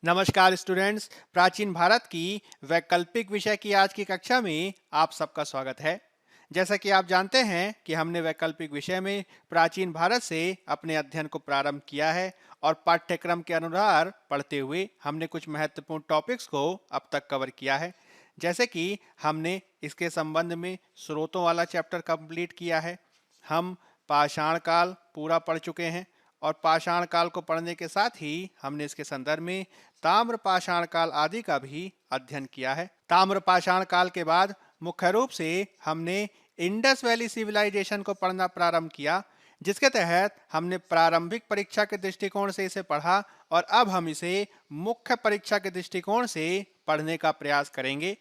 नमस्कार स्टूडेंट्स। प्राचीन भारत की वैकल्पिक विषय की आज की कक्षा में आप सबका स्वागत है। जैसा कि आप जानते हैं कि हमने वैकल्पिक विषय में प्राचीन भारत से अपने अध्ययन को प्रारंभ किया है और पाठ्यक्रम के अनुसार पढ़ते हुए हमने कुछ महत्वपूर्ण टॉपिक्स को अब तक कवर किया है। जैसे कि हमने इसके संबंध में स्रोतों वाला चैप्टर कंप्लीट किया है। हम पाषाण काल पूरा पढ़ चुके हैं और पाषाण काल को पढ़ने के साथ ही हमने इसके संदर्भ में ताम्र पाषाण काल आदि का भी अध्ययन किया है। ताम्र पाषाण काल के बाद मुख्य रूप से हमने इंडस वैली सिविलाइजेशन को पढ़ना प्रारंभ किया, जिसके तहत हमने प्रारंभिक परीक्षा के दृष्टिकोण से इसे पढ़ा और अब हम इसे मुख्य परीक्षा के दृष्टिकोण से पढ़ने का प्रयास करेंगे।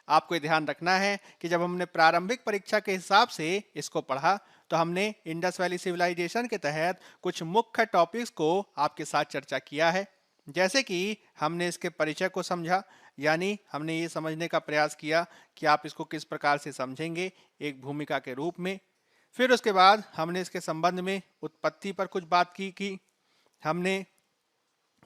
आपको ये ध्यान रखना है कि जब हमने प्रारंभिक परीक्षा के हिसाब से इसको पढ़ा तो हमने इंडस वैली सिविलाइजेशन के तहत कुछ मुख्य टॉपिक्स को आपके साथ चर्चा किया है। जैसे कि हमने इसके परिचय को समझा, यानी हमने ये समझने का प्रयास किया कि आप इसको किस प्रकार से समझेंगे एक भूमिका के रूप में। फिर उसके बाद हमने इसके संबंध में उत्पत्ति पर कुछ बात की हमने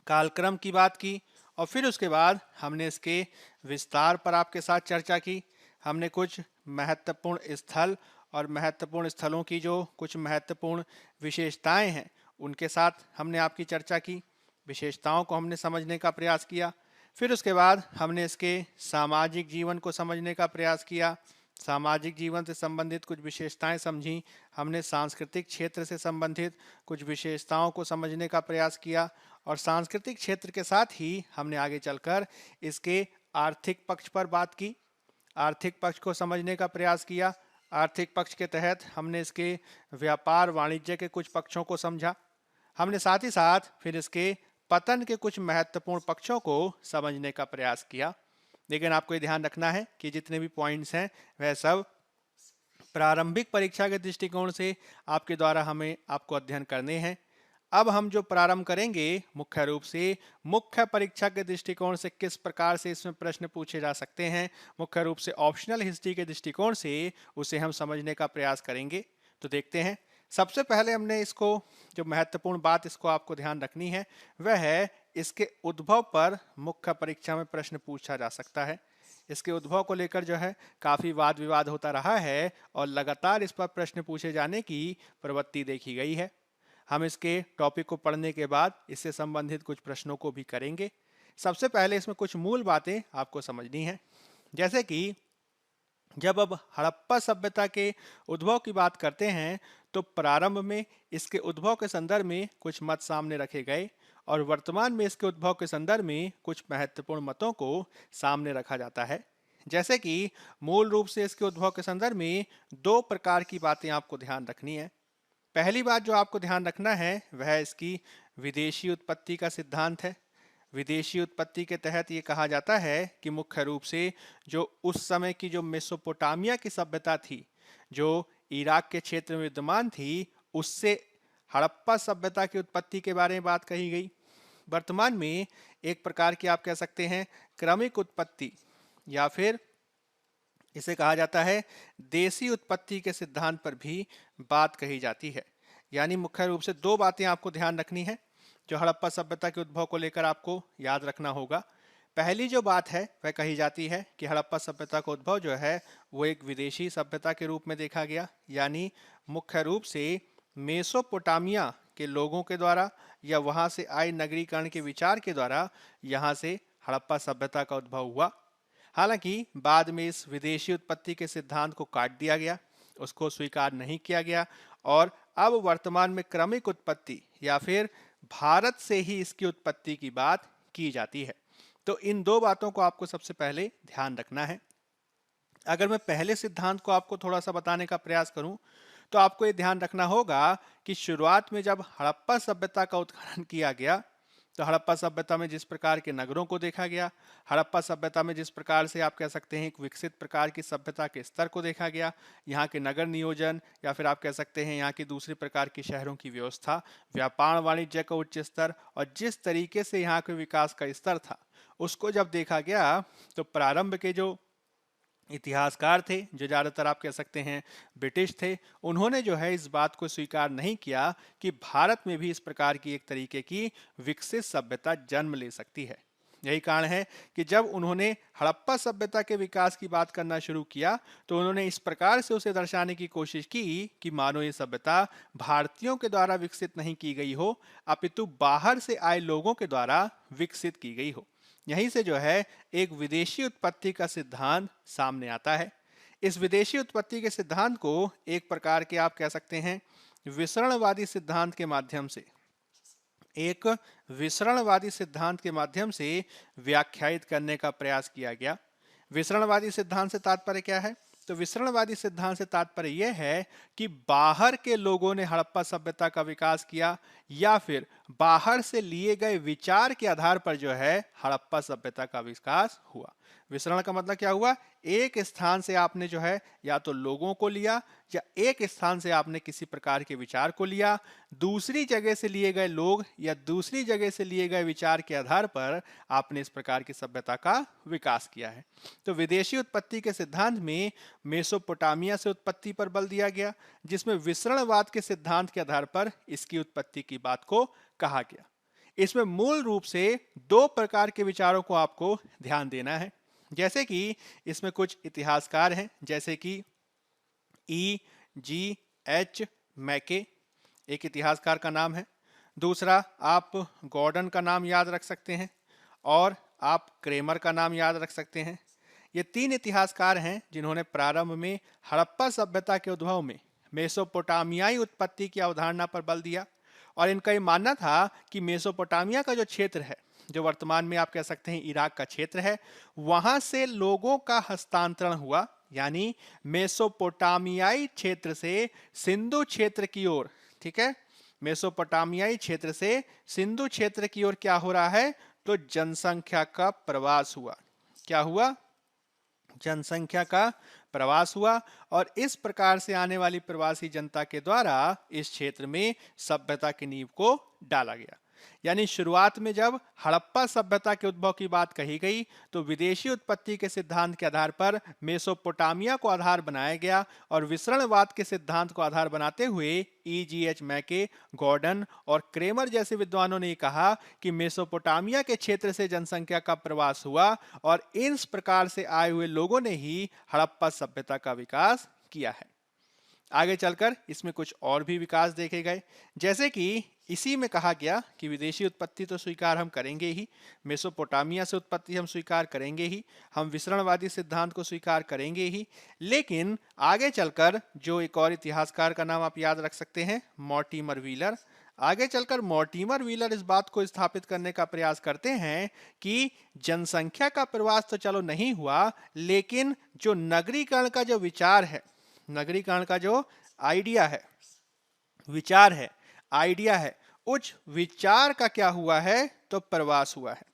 कालक्रम की बात की और फिर उसके बाद हमने इसके विस्तार पर आपके साथ चर्चा की। हमने कुछ महत्वपूर्ण स्थल और महत्वपूर्ण स्थलों की जो कुछ महत्वपूर्ण विशेषताएं हैं उनके साथ हमने आपकी चर्चा की, विशेषताओं को हमने समझने का प्रयास किया। फिर उसके बाद हमने इसके सामाजिक जीवन को समझने का प्रयास किया, सामाजिक जीवन से संबंधित कुछ विशेषताएं समझी। हमने सांस्कृतिक क्षेत्र से संबंधित कुछ विशेषताओं को समझने का प्रयास किया और सांस्कृतिक क्षेत्र के साथ ही हमने आगे चलकर इसके आर्थिक पक्ष पर बात की, आर्थिक पक्ष को समझने का प्रयास किया। आर्थिक पक्ष के तहत हमने इसके व्यापार वाणिज्य के कुछ पक्षों को समझा। हमने साथ ही साथ फिर इसके पतन के कुछ महत्वपूर्ण पक्षों को समझने का प्रयास किया। लेकिन आपको ये ध्यान रखना है कि जितने भी पॉइंट्स हैं वह सब प्रारंभिक परीक्षा के दृष्टिकोण से आपके द्वारा हमें आपको अध्ययन करने हैं। अब हम जो प्रारंभ करेंगे मुख्य रूप से मुख्य परीक्षा के दृष्टिकोण से किस प्रकार से इसमें प्रश्न पूछे जा सकते हैं, मुख्य रूप से ऑप्शनल हिस्ट्री के दृष्टिकोण से उसे हम समझने का प्रयास करेंगे। तो देखते हैं। सबसे पहले हमने इसको जो महत्वपूर्ण बात इसको आपको ध्यान रखनी है वह है इसके उद्भव पर मुख्य परीक्षा में प्रश्न पूछा जा सकता है। इसके उद्भव को लेकर जो है काफी वाद विवाद होता रहा है और लगातार इस पर प्रश्न पूछे जाने की प्रवृत्ति देखी गई है। हम इसके टॉपिक को पढ़ने के बाद इससे संबंधित कुछ प्रश्नों को भी करेंगे। सबसे पहले इसमें कुछ मूल बातें आपको समझनी है। जैसे कि जब अब हड़प्पा सभ्यता के उद्भव की बात करते हैं तो प्रारंभ में इसके उद्भव के संदर्भ में कुछ मत सामने रखे गए और वर्तमान में इसके उद्भव के संदर्भ में कुछ महत्वपूर्ण मतों को सामने रखा जाता है। जैसे कि मूल रूप से इसके उद्भव के संदर्भ में दो प्रकार की बातें आपको ध्यान रखनी है। पहली बात जो आपको ध्यान रखना है वह इसकी विदेशी उत्पत्ति का सिद्धांत है। विदेशी उत्पत्ति के तहत ये कहा जाता है कि मुख्य रूप से जो उस समय की जो मेसोपोटामिया की सभ्यता थी, जो इराक के क्षेत्र में विद्यमान थी, उससे हड़प्पा सभ्यता की उत्पत्ति के बारे में बात कही गई। वर्तमान में एक प्रकार की आप कह सकते हैं क्रमिक उत्पत्ति या फिर इसे कहा जाता है देसी उत्पत्ति के सिद्धांत पर भी बात कही जाती है। यानी मुख्य रूप से दो बातें आपको ध्यान रखनी है जो हड़प्पा सभ्यता के उद्भव को लेकर आपको याद रखना होगा। पहली जो बात है वह कही जाती है कि हड़प्पा सभ्यता का उद्भव जो है वो एक विदेशी सभ्यता के रूप में देखा गया, यानी मुख्य रूप से मेसोपोटामिया के लोगों के द्वारा या वहां से आए नगरीकरण के विचार के द्वारा यहाँ से हड़प्पा सभ्यता का उद्भव हुआ। हालांकि बाद में इस विदेशी उत्पत्ति के सिद्धांत को काट दिया गया, उसको स्वीकार नहीं किया गया और अब वर्तमान में क्रमिक उत्पत्ति या फिर भारत से ही इसकी उत्पत्ति की बात की जाती है। तो इन दो बातों को आपको सबसे पहले ध्यान रखना है। अगर मैं पहले सिद्धांत को आपको थोड़ा सा बताने का प्रयास करूं तो आपको ये ध्यान रखना होगा कि शुरुआत में जब हड़प्पा सभ्यता का उत्खनन किया गया तो हड़प्पा सभ्यता में जिस प्रकार के नगरों को देखा गया, हड़प्पा सभ्यता में जिस प्रकार से आप कह सकते हैं एक विकसित प्रकार की सभ्यता के स्तर को देखा गया, यहाँ के नगर नियोजन या फिर आप कह सकते हैं यहाँ की दूसरी प्रकार की शहरों की व्यवस्था, व्यापार वाणिज्य का उच्च स्तर और जिस तरीके से यहाँ के विकास का स्तर था उसको जब देखा गया तो प्रारंभ के जो इतिहासकार थे, जो ज़्यादातर आप कह सकते हैं ब्रिटिश थे, उन्होंने जो है इस बात को स्वीकार नहीं किया कि भारत में भी इस प्रकार की एक तरीके की विकसित सभ्यता जन्म ले सकती है। यही कारण है कि जब उन्होंने हड़प्पा सभ्यता के विकास की बात करना शुरू किया तो उन्होंने इस प्रकार से उसे दर्शाने की कोशिश की कि मानो ये सभ्यता भारतीयों के द्वारा विकसित नहीं की गई हो, अपितु बाहर से आए लोगों के द्वारा विकसित की गई हो। यहीं से जो है एक विदेशी उत्पत्ति का सिद्धांत सामने आता है। इस विदेशी उत्पत्ति के सिद्धांत को एक प्रकार के आप कह सकते हैं विसरणवादी सिद्धांत के माध्यम से व्याख्यायित करने का प्रयास किया गया। विसरणवादी सिद्धांत से तात्पर्य क्या है? तो विसरणवादी सिद्धांत से तात्पर्य यह है कि बाहर के लोगों ने हड़प्पा सभ्यता का विकास किया या फिर बाहर से लिए गए विचार के आधार पर जो है हड़प्पा सभ्यता का विकास हुआ। विसरण का मतलब क्या हुआ? एक स्थान से आपने जो है या तो लोगों को लिया या एक स्थान से आपने किसी प्रकार के विचार को लिया, दूसरी जगह से लिए गए लोग या दूसरी जगह से लिए गए विचार के आधार पर आपने इस प्रकार की सभ्यता का विकास किया है। तो विदेशी उत्पत्ति के सिद्धांत में मेसोपोटामिया से उत्पत्ति पर बल दिया गया, जिसमें विसरणवाद के सिद्धांत के आधार पर इसकी उत्पत्ति की बात को कहा गया। इसमें मूल रूप से दो प्रकार के विचारों को आपको ध्यान देना है। जैसे कि इसमें कुछ इतिहासकार हैं, जैसे कि E.G.H. मैके एक इतिहासकार का नाम है। दूसरा आप गॉर्डन का नाम याद रख सकते हैं और आप क्रेमर का नाम याद रख सकते हैं। ये तीन इतिहासकार हैं जिन्होंने प्रारंभ में हड़प्पा सभ्यता के उद्भव में मेसोपोटामियाई उत्पत्ति की अवधारणा पर बल दिया और इनका ये मानना था कि मेसोपोटामिया का जो क्षेत्र है, जो वर्तमान में आप कह सकते हैं इराक का क्षेत्र है, वहां से लोगों का हस्तांतरण हुआ, यानी मेसोपोटामियाई क्षेत्र से सिंधु क्षेत्र की ओर, ठीक है, मेसोपोटामियाई क्षेत्र से सिंधु क्षेत्र की ओर क्या हो रहा है? तो जनसंख्या का प्रवास हुआ। क्या हुआ? जनसंख्या का प्रवास हुआ और इस प्रकार से आने वाली प्रवासी जनता के द्वारा इस क्षेत्र में सभ्यता की नींव को डाला गया। यानी शुरुआत में जब हड़प्पा सभ्यता के उद्भव की बात कही गई तो विदेशी उत्पत्ति के सिद्धांत के आधार पर मेसोपोटामिया को आधार बनाया गया और विसरणवाद के सिद्धांत को आधार बनाते हुए E.G.H. मैके, गॉर्डन और क्रेमर जैसे विद्वानों ने कहा कि मेसोपोटामिया के क्षेत्र से जनसंख्या का प्रवास हुआ और इस प्रकार से आए हुए लोगों ने ही हड़प्पा सभ्यता का विकास किया है। आगे चलकर इसमें कुछ और भी विकास देखे गए, जैसे कि इसी में कहा गया कि विदेशी उत्पत्ति तो स्वीकार हम करेंगे ही, मेसोपोटामिया से उत्पत्ति हम स्वीकार करेंगे ही, हम विसरणवादी सिद्धांत को स्वीकार करेंगे ही, लेकिन आगे चलकर जो एक और इतिहासकार का नाम आप याद रख सकते हैं, मॉर्टिमर व्हीलर, आगे चलकर मॉर्टिमर व्हीलर इस बात को स्थापित करने का प्रयास करते हैं कि जनसंख्या का प्रवास तो चलो नहीं हुआ, लेकिन जो नगरीकरण का जो विचार है, नगरीकरण का जो आइडिया है, विचार है, आइडिया है, उस विचार का क्या हुआ है? तो प्रवास हुआ है।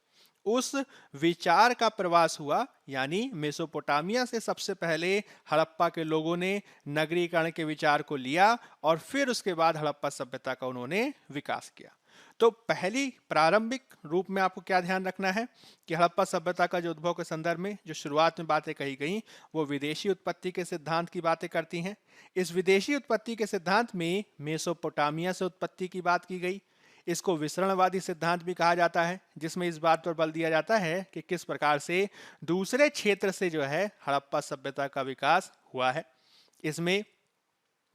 उस विचार का प्रवास हुआ, यानी मेसोपोटामिया से सबसे पहले हड़प्पा के लोगों ने नगरीकरण के विचार को लिया और फिर उसके बाद हड़प्पा सभ्यता का उन्होंने विकास किया। तो पहली प्रारंभिक रूप में आपको क्या ध्यान रखना है कि हड़प्पा सभ्यता का जो उद्भव के संदर्भ में जो शुरुआत में बातें कही गई वो विदेशी उत्पत्ति के सिद्धांत की बातें करती हैं। इस विदेशी उत्पत्ति के सिद्धांत में मेसोपोटामिया से उत्पत्ति की बात की गई। इसको विसरणवादी सिद्धांत भी कहा जाता है, जिसमें इस बात पर बल दिया जाता है कि किस प्रकार से दूसरे क्षेत्र से जो है हड़प्पा सभ्यता का विकास हुआ है। इसमें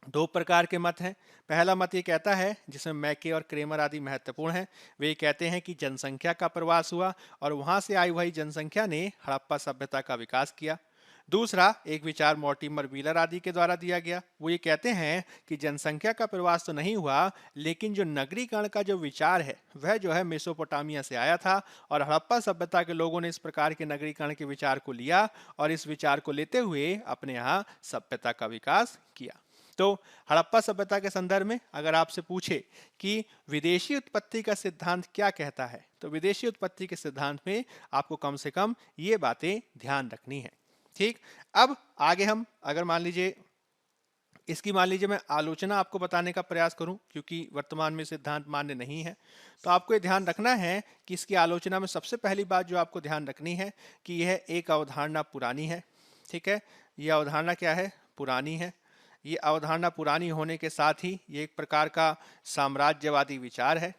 दो प्रकार के मत हैं। पहला मत ये कहता है, जिसमें मैके और क्रेमर आदि महत्वपूर्ण हैं, वे कहते हैं कि जनसंख्या का प्रवास हुआ और वहां से आई हुई जनसंख्या ने हड़प्पा सभ्यता का विकास किया। दूसरा एक विचार मॉर्टिमर व्हीलर आदि के द्वारा दिया गया, वो ये कहते हैं कि जनसंख्या का प्रवास तो नहीं हुआ, लेकिन जो नगरीकरण का जो विचार है वह जो है मेसोपोटामिया से आया था और हड़प्पा सभ्यता के लोगों ने इस प्रकार के नगरीकरण के विचार को लिया और इस विचार को लेते हुए अपने यहाँ सभ्यता का विकास किया। तो हड़प्पा सभ्यता के संदर्भ में अगर आपसे पूछे कि विदेशी उत्पत्ति का सिद्धांत क्या कहता है, तो विदेशी उत्पत्ति के सिद्धांत में आपको कम से कम ये बातें ध्यान रखनी है। ठीक, अब आगे हम अगर मान लीजिए मैं आलोचना आपको बताने का प्रयास करूं, क्योंकि वर्तमान में सिद्धांत मान्य नहीं है, तो आपको ये ध्यान रखना है कि इसकी आलोचना में सबसे पहली बात जो आपको ध्यान रखनी है कि यह एक अवधारणा पुरानी है। ठीक है, यह अवधारणा क्या है? पुरानी है। ये अवधारणा पुरानी होने के साथ ही ये एक प्रकार का साम्राज्यवादी विचार है।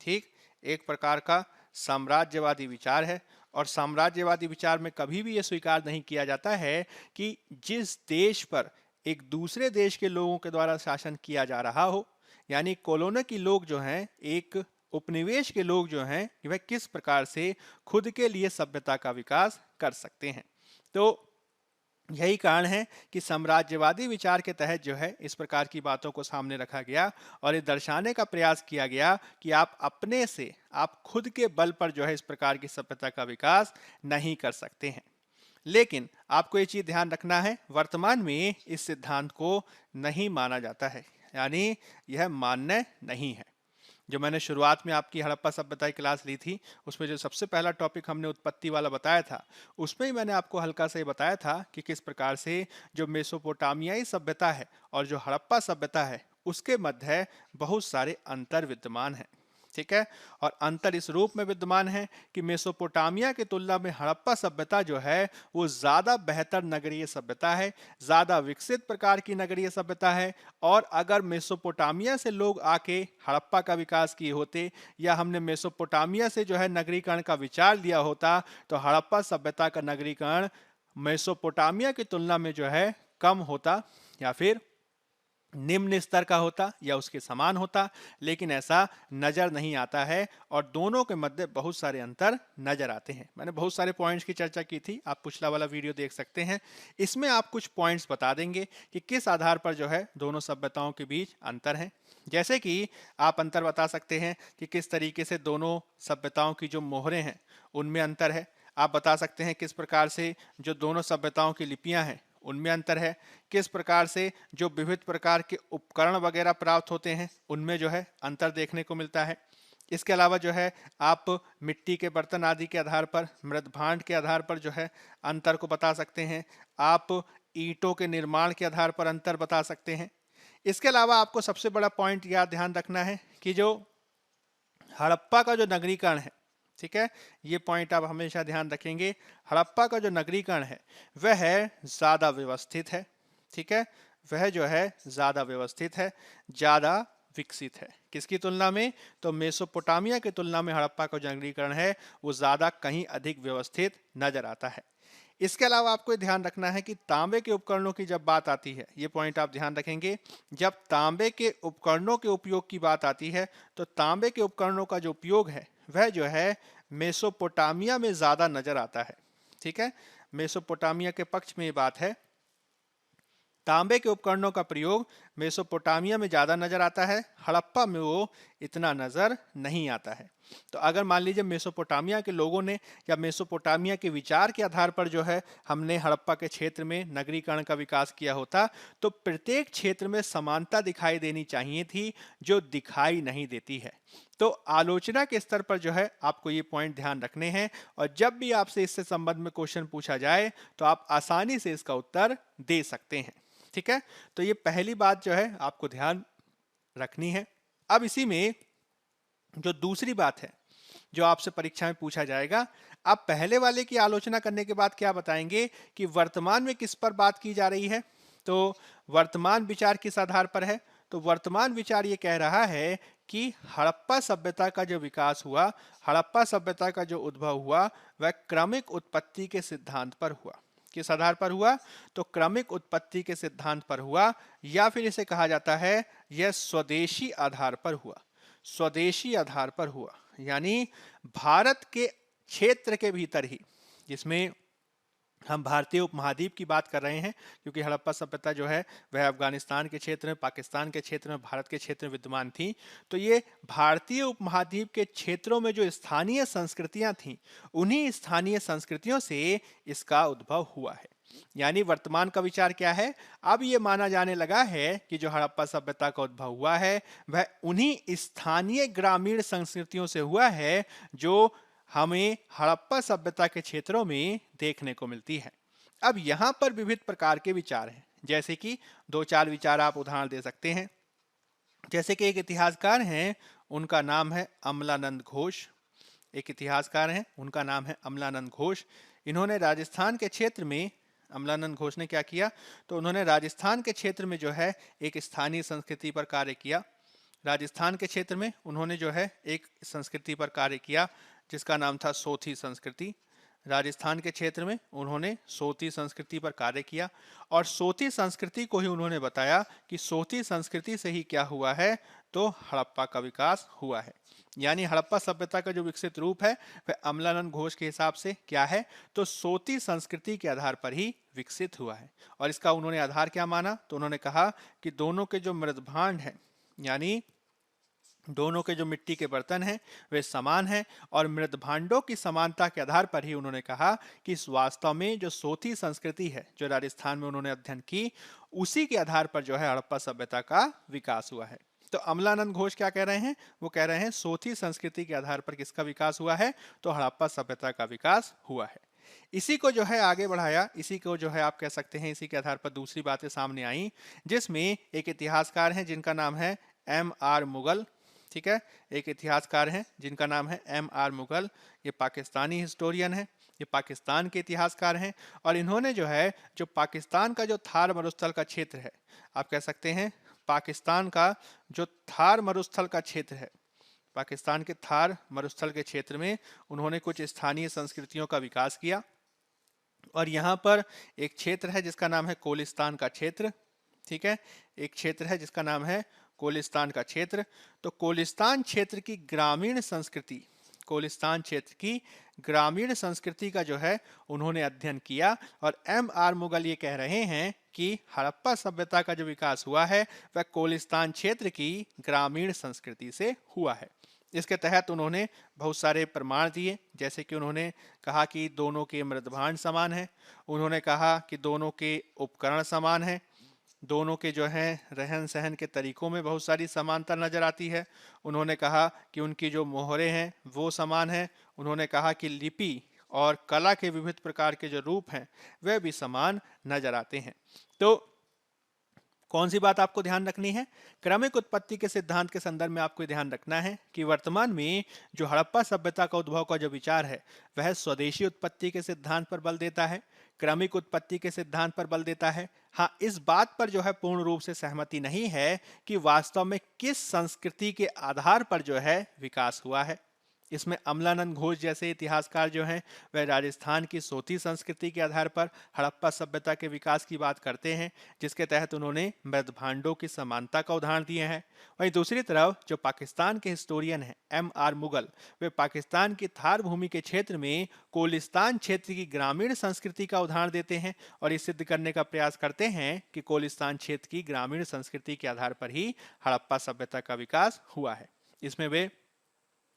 ठीक, एक प्रकार का साम्राज्यवादी विचार है। और साम्राज्यवादी विचार में कभी भी ये स्वीकार नहीं किया जाता है कि जिस देश पर एक दूसरे देश के लोगों के द्वारा शासन किया जा रहा हो, यानी कॉलोनी के लोग जो हैं, एक उपनिवेश के लोग जो हैं, वह किस प्रकार से खुद के लिए सभ्यता का विकास कर सकते हैं। तो यही कारण है कि साम्राज्यवादी विचार के तहत जो है इस प्रकार की बातों को सामने रखा गया और ये दर्शाने का प्रयास किया गया कि आप अपने से, आप खुद के बल पर जो है इस प्रकार की सभ्यता का विकास नहीं कर सकते हैं। लेकिन आपको ये चीज ध्यान रखना है, वर्तमान में इस सिद्धांत को नहीं माना जाता है, यानी यह मान्य नहीं है। जो मैंने शुरुआत में आपकी हड़प्पा सभ्यता की क्लास ली थी, उसमें जो सबसे पहला टॉपिक हमने उत्पत्ति वाला बताया था, उसमें ही मैंने आपको हल्का से बताया था कि किस प्रकार से जो मेसोपोटामियाई सभ्यता है और जो हड़प्पा सभ्यता है उसके मध्य बहुत सारे अंतर विद्यमान हैं। ठीक है, और अंतर इस रूप में विद्यमान है कि मेसोपोटामिया की तुलना में हड़प्पा सभ्यता जो है वो ज्यादा बेहतर नगरीय सभ्यता है, ज्यादा विकसित प्रकार की नगरीय सभ्यता है। और अगर मेसोपोटामिया से लोग आके हड़प्पा का विकास किए होते या हमने मेसोपोटामिया से जो है नगरीकरण का विचार लिया होता, तो हड़प्पा सभ्यता का नगरीकरण मेसोपोटामिया की तुलना में जो है कम होता या फिर निम्न स्तर का होता या उसके समान होता। लेकिन ऐसा नजर नहीं आता है और दोनों के मध्य बहुत सारे अंतर नजर आते हैं। मैंने बहुत सारे पॉइंट्स की चर्चा की थी, आप पिछला वाला वीडियो देख सकते हैं। इसमें आप कुछ पॉइंट्स बता देंगे कि किस आधार पर जो है दोनों सभ्यताओं के बीच अंतर है। जैसे कि आप अंतर बता सकते हैं कि किस तरीके से दोनों सभ्यताओं की जो मोहरें हैं उनमें अंतर है। आप बता सकते हैं किस प्रकार से जो दोनों सभ्यताओं की लिपियां हैं उनमें अंतर है। किस प्रकार से जो विविध प्रकार के उपकरण वगैरह प्राप्त होते हैं उनमें जो है अंतर देखने को मिलता है। इसके अलावा जो है आप मिट्टी के बर्तन आदि के आधार पर, मृद भांड के आधार पर जो है अंतर को बता सकते हैं। आप ईंटों के निर्माण के आधार पर अंतर बता सकते हैं। इसके अलावा आपको सबसे बड़ा पॉइंट याद ध्यान रखना है कि जो हड़प्पा का जो नगरीकरण है, ठीक है, ये पॉइंट आप हमेशा ध्यान रखेंगे। हड़प्पा का जो नगरीकरण है वह ज्यादा व्यवस्थित है। ठीक है, वह जो है ज्यादा व्यवस्थित है, ज्यादा विकसित है। किसकी तुलना में? तो मेसोपोटामिया की तुलना में हड़प्पा का जो नगरीकरण है वो ज्यादा कहीं अधिक व्यवस्थित नजर आता है। इसके अलावा आपको ध्यान रखना है कि तांबे के उपकरणों की जब बात आती है, ये पॉइंट आप ध्यान रखेंगे, जब तांबे के उपकरणों के उपयोग की बात आती है तो तांबे के उपकरणों का जो उपयोग है वह जो है मेसोपोटामिया में ज्यादा नजर आता है। ठीक है, मेसोपोटामिया के पक्ष में ये बात है, तांबे के उपकरणों का प्रयोग मेसोपोटामिया में ज्यादा नजर आता है, हड़प्पा में वो इतना नजर नहीं आता है। तो अगर मान लीजिए मेसोपोटामिया के लोगों ने या मेसोपोटामिया के विचार के आधार पर जो है हमने हड़प्पा के क्षेत्र में नगरीकरण का विकास किया होता, तो प्रत्येक क्षेत्र में समानता दिखाई देनी चाहिए थी, जो दिखाई नहीं देती है। तो आलोचना के स्तर पर जो है आपको ये पॉइंट ध्यान रखने हैं और जब भी आपसे इससे संबंध में क्वेश्चन पूछा जाए तो आप आसानी से इसका उत्तर दे सकते हैं। ठीक है, तो ये पहली बात जो है आपको ध्यान रखनी है। अब इसी में जो दूसरी बात है जो आपसे परीक्षा में पूछा जाएगा, आप पहले वाले की आलोचना करने के बाद क्या बताएंगे कि वर्तमान में किस पर बात की जा रही है। तो वर्तमान विचार किस आधार पर है? तो वर्तमान विचार ये कह रहा है कि हड़प्पा सभ्यता का जो विकास हुआ, हड़प्पा सभ्यता का जो उद्भव हुआ, वह क्रमिक उत्पत्ति के सिद्धांत पर हुआ। किस आधार पर हुआ? तो क्रमिक उत्पत्ति के सिद्धांत पर हुआ, या फिर इसे कहा जाता है यह स्वदेशी आधार पर हुआ। स्वदेशी आधार पर हुआ यानी भारत के क्षेत्र के भीतर ही, जिसमें हम भारतीय उपमहाद्वीप की बात कर रहे हैं, क्योंकि हड़प्पा सभ्यता जो है वह अफगानिस्तान के क्षेत्र में, पाकिस्तान के क्षेत्र में, भारत के क्षेत्र में विद्यमान थी। तो ये भारतीय उपमहाद्वीप के क्षेत्रों में जो स्थानीय संस्कृतियां थीं, उन्हीं स्थानीय संस्कृतियों से इसका उद्भव हुआ है। यानी वर्तमान का विचार क्या है? अब ये माना जाने लगा है कि जो हड़प्पा सभ्यता का उद्भव हुआ है वह उन्हीं स्थानीय ग्रामीण संस्कृतियों से हुआ है जो हमें हड़प्पा सभ्यता के क्षेत्रों में देखने को मिलती है। अब यहां पर विविध प्रकार के विचार हैं, जैसे कि दो चार विचार आप उदाहरण दे सकते हैं। जैसे कि एक इतिहासकार हैं, उनका नाम है अमलानंद घोष। एक इतिहासकार हैं, उनका नाम है अमलानंद घोष। इन्होंने राजस्थान के क्षेत्र में, अमलानंद घोष ने क्या किया? तो उन्होंने राजस्थान के क्षेत्र में जो है एक स्थानीय संस्कृति पर कार्य किया। राजस्थान के क्षेत्र में उन्होंने जो है एक संस्कृति पर कार्य किया जिसका नाम था सोथी संस्कृति। राजस्थान के क्षेत्र में उन्होंने सोती संस्कृति पर कार्य किया और सोती संस्कृति को ही उन्होंने बताया कि सोती संस्कृति से ही क्या हुआ है, तो हड़प्पा का विकास हुआ है। यानी हड़प्पा सभ्यता का जो विकसित रूप है वह अमलानंद घोष के हिसाब से क्या है, तो सोती संस्कृति के आधार पर ही विकसित हुआ है। और इसका उन्होंने आधार क्या माना, तो उन्होंने कहा कि दोनों के जो मृदभांड हैं, यानी दोनों के जो मिट्टी के बर्तन हैं वे समान हैं, और मृदभांडों की समानता के आधार पर ही उन्होंने कहा कि इस वास्तव में जो सोती संस्कृति है जो राजस्थान में उन्होंने अध्ययन की, उसी के आधार पर जो है हड़प्पा सभ्यता का विकास हुआ है। तो अमलानंद घोष क्या कह रहे हैं, वो कह रहे हैं सोती संस्कृति के आधार पर किसका विकास हुआ है, तो हड़प्पा सभ्यता का विकास हुआ है। इसी को जो है आगे बढ़ाया, इसी को जो है आप कह सकते हैं, इसी के आधार पर दूसरी बातें सामने आई, जिसमें एक इतिहासकार हैं जिनका नाम है M.R. मुगल। ठीक है, एक इतिहासकार हैं जिनका नाम है M.R. मुगल। ये पाकिस्तानी हिस्टोरियन है, ये पाकिस्तान के इतिहासकार हैं, और इन्होंने जो है जो पाकिस्तान का जो थार मरुस्थल का क्षेत्र है, आप कह सकते हैं पाकिस्तान का जो थार मरुस्थल का क्षेत्र है, पाकिस्तान के थार मरुस्थल के क्षेत्र में उन्होंने कुछ स्थानीय संस्कृतियों का विकास किया। और यहाँ पर एक क्षेत्र है जिसका नाम है कोलिस्तान का क्षेत्र। ठीक है, एक क्षेत्र है जिसका नाम है कोलिस्तान का क्षेत्र। तो कोलिस्तान क्षेत्र की ग्रामीण संस्कृति, कोलिस्तान क्षेत्र की ग्रामीण संस्कृति का जो है उन्होंने अध्ययन किया। और M.R. मुगल ये कह रहे हैं कि हड़प्पा सभ्यता का जो विकास हुआ है वह कोलिस्तान क्षेत्र की ग्रामीण संस्कृति से हुआ है। इसके तहत उन्होंने बहुत सारे प्रमाण दिए, जैसे कि उन्होंने कहा कि दोनों के मृदभांड समान हैं, उन्होंने कहा कि दोनों के उपकरण समान हैं, दोनों के जो है रहन सहन के तरीकों में बहुत सारी समानता नजर आती है, उन्होंने कहा कि उनकी जो मोहरें हैं वो समान हैं, उन्होंने कहा कि लिपि और कला के विविध प्रकार के जो रूप हैं वे भी समान नजर आते हैं। तो कौन सी बात आपको ध्यान रखनी है, क्रमिक उत्पत्ति के सिद्धांत के संदर्भ में आपको ध्यान रखना है कि वर्तमान में जो हड़प्पा सभ्यता का उद्भव का जो विचार है वह स्वदेशी उत्पत्ति के सिद्धांत पर बल देता है, क्रमिक उत्पत्ति के सिद्धांत पर बल देता है। हाँ, इस बात पर जो है पूर्ण रूप से सहमति नहीं है कि वास्तव में किस संस्कृति के आधार पर जो है विकास हुआ है। इसमें अमलानंद घोष जैसे इतिहासकार जो हैं वह राजस्थान की सोती संस्कृति के आधार पर हड़प्पा सभ्यता के विकास की बात करते हैं, जिसके तहत उन्होंने मृदभांडों की समानता का उदाहरण दिए हैं। वहीं दूसरी तरफ जो पाकिस्तान के हिस्टोरियन हैं M.R. मुगल, वे पाकिस्तान की थार भूमि के क्षेत्र में कोलिस्तान क्षेत्र की ग्रामीण संस्कृति का उदाहरण देते हैं और ये सिद्ध करने का प्रयास करते हैं कि कोलिस्तान क्षेत्र की ग्रामीण संस्कृति के आधार पर ही हड़प्पा सभ्यता का विकास हुआ है। इसमें वे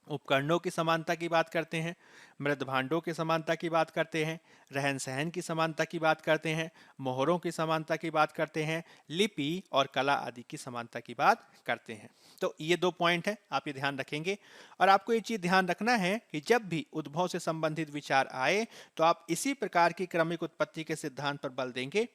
उपकरणों की समानता की बात करते हैं, मृदभांडों की समानता की बात करते हैं, रहन सहन की समानता की बात करते हैं, मोहरों की समानता की बात करते हैं, लिपि और कला आदि की समानता की बात करते हैं। तो ये दो पॉइंट है, आप ये ध्यान रखेंगे। और आपको ये चीज ध्यान रखना है कि जब भी उद्भव से संबंधित विचार आए तो आप इसी प्रकार की क्रमिक उत्पत्ति के सिद्धांत पर बल देंगे।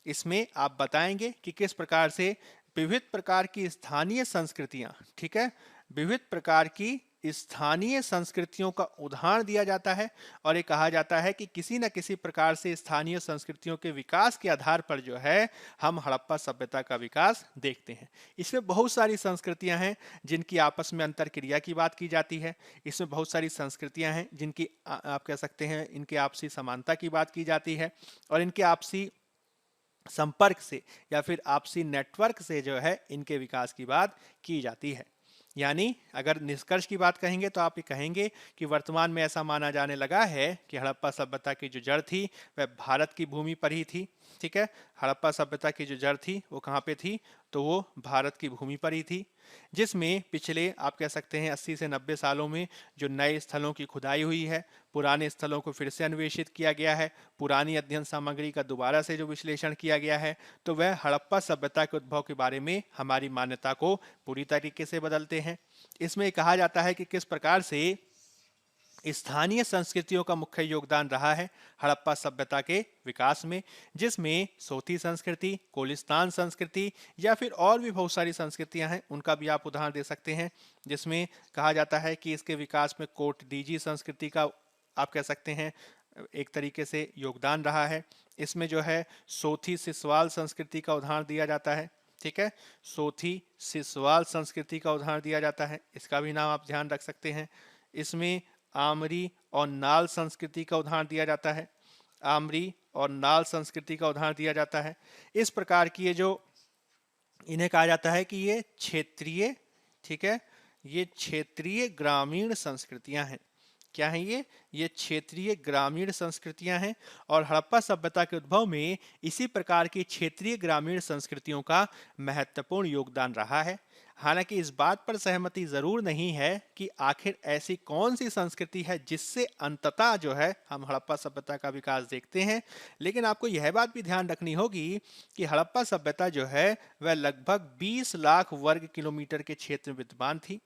इसमें आप बताएंगे कि किस प्रकार से विविध प्रकार की स्थानीय संस्कृतियां, ठीक है, विविध प्रकार की स्थानीय संस्कृतियों का उदाहरण दिया जाता है और ये कहा जाता है कि किसी न किसी प्रकार से स्थानीय संस्कृतियों के विकास के आधार पर जो है हम हड़प्पा सभ्यता का विकास देखते हैं। इसमें बहुत सारी संस्कृतियां हैं जिनकी आपस में अंतर क्रिया की बात की जाती है। इसमें बहुत सारी संस्कृतियां हैं जिनकी आप कह सकते हैं इनके आपसी समानता की बात की जाती है और इनके आपसी संपर्क से या फिर आपसी नेटवर्क से जो है इनके विकास की बात की जाती है। यानी अगर निष्कर्ष की बात कहेंगे तो आप ये कहेंगे कि वर्तमान में ऐसा माना जाने लगा है कि हड़प्पा सभ्यता की जो जड़ थी वह भारत की भूमि पर ही थी। ठीक है, हड़प्पा सभ्यता की जो जड़ थी वो कहाँ पे थी, तो वो भारत की भूमि पर ही थी, जिसमें पिछले आप कह सकते हैं 80 से 90 सालों में जो नए स्थलों की खुदाई हुई है, पुराने स्थलों को फिर से अन्वेषित किया गया है, पुरानी अध्ययन सामग्री का दोबारा से जो विश्लेषण किया गया है, तो वह हड़प्पा सभ्यता के उद्भव के बारे में हमारी मान्यता को पूरी तरीके से बदलते हैं। इसमें कहा जाता है कि किस प्रकार से स्थानीय संस्कृतियों का मुख्य योगदान रहा है हड़प्पा सभ्यता के विकास में, जिसमें सोती संस्कृति, कोलिस्तान संस्कृति या फिर और भी बहुत सारी संस्कृतियां हैं, उनका भी आप उदाहरण दे सकते हैं। जिसमें कहा जाता है कि इसके विकास में कोटडीजी संस्कृति का आप कह सकते हैं एक तरीके से योगदान रहा है। इसमें जो है सोथी सिसवाल संस्कृति का उदाहरण दिया जाता है। ठीक है, सोथी सिसवाल संस्कृति का उदाहरण दिया जाता है, इसका भी नाम आप ध्यान रख सकते हैं। इसमें आमरी और नाल संस्कृति का उदाहरण दिया जाता है। आमरी और नाल संस्कृति का उदाहरण दिया जाता है। इस प्रकार की ये जो इन्हें कहा जाता है कि ये क्षेत्रीय, ठीक है, ये क्षेत्रीय ग्रामीण संस्कृतियां हैं। क्या हैं ये क्षेत्रीय ग्रामीण संस्कृतियां हैं। और हड़प्पा सभ्यता के उद्भव में इसी प्रकार की क्षेत्रीय ग्रामीण संस्कृतियों का महत्वपूर्ण योगदान रहा है। हालांकि इस बात पर सहमति जरूर नहीं है कि आखिर ऐसी कौन सी संस्कृति है जिससे अंततः जो है हम हड़प्पा सभ्यता का विकास देखते हैं। लेकिन आपको यह बात भी ध्यान रखनी होगी कि हड़प्पा सभ्यता जो है वह लगभग 20 लाख वर्ग किलोमीटर के क्षेत्र में विद्यमान थी।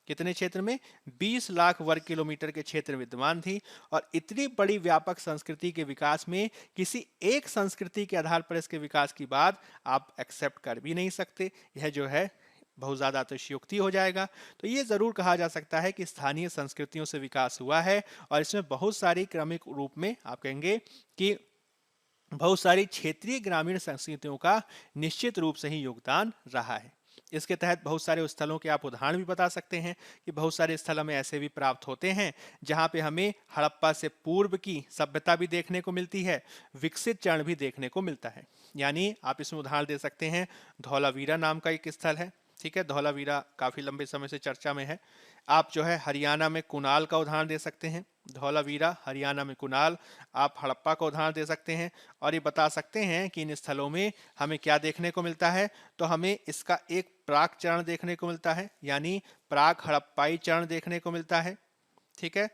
कितने क्षेत्र में? 20 लाख वर्ग किलोमीटर के क्षेत्र में विद्यमान थी। और इतनी बड़ी व्यापक संस्कृति के विकास में किसी एक संस्कृति के आधार पर इसके विकास की बात आप एक्सेप्ट कर भी नहीं सकते। यह जो है बहुत ज्यादा अतिशयोक्ति हो जाएगा। तो ये जरूर कहा जा सकता है कि स्थानीय संस्कृतियों से विकास हुआ है और इसमें बहुत सारी क्रमिक रूप में आप कहेंगे कि बहुत सारी क्षेत्रीय ग्रामीण संस्कृतियों का निश्चित रूप से ही योगदान रहा है। इसके तहत बहुत सारे स्थलों के आप उदाहरण भी बता सकते हैं कि बहुत सारे स्थल हमें ऐसे भी प्राप्त होते हैं जहां पे हमें हड़प्पा से पूर्व की सभ्यता भी देखने को मिलती है, विकसित चरण भी देखने को मिलता है। यानी आप इसमें उदाहरण दे सकते हैं, धौलावीरा नाम का एक स्थल है, ठीक है, धौलावीरा काफी लंबे समय से चर्चा में है। आप जो है हरियाणा में कुनाल का उदाहरण दे सकते हैं, धौलावीरा हरियाणा में कुनाल। आप हड़प्पा का उदाहरण दे सकते हैं और ये बता सकते हैं कि इन स्थलों में हमें क्या देखने को मिलता है। तो हमें इसका एक प्राक चरण देखने को मिलता है, यानी प्राक हड़प्पाई चरण देखने को मिलता है, ठीक है,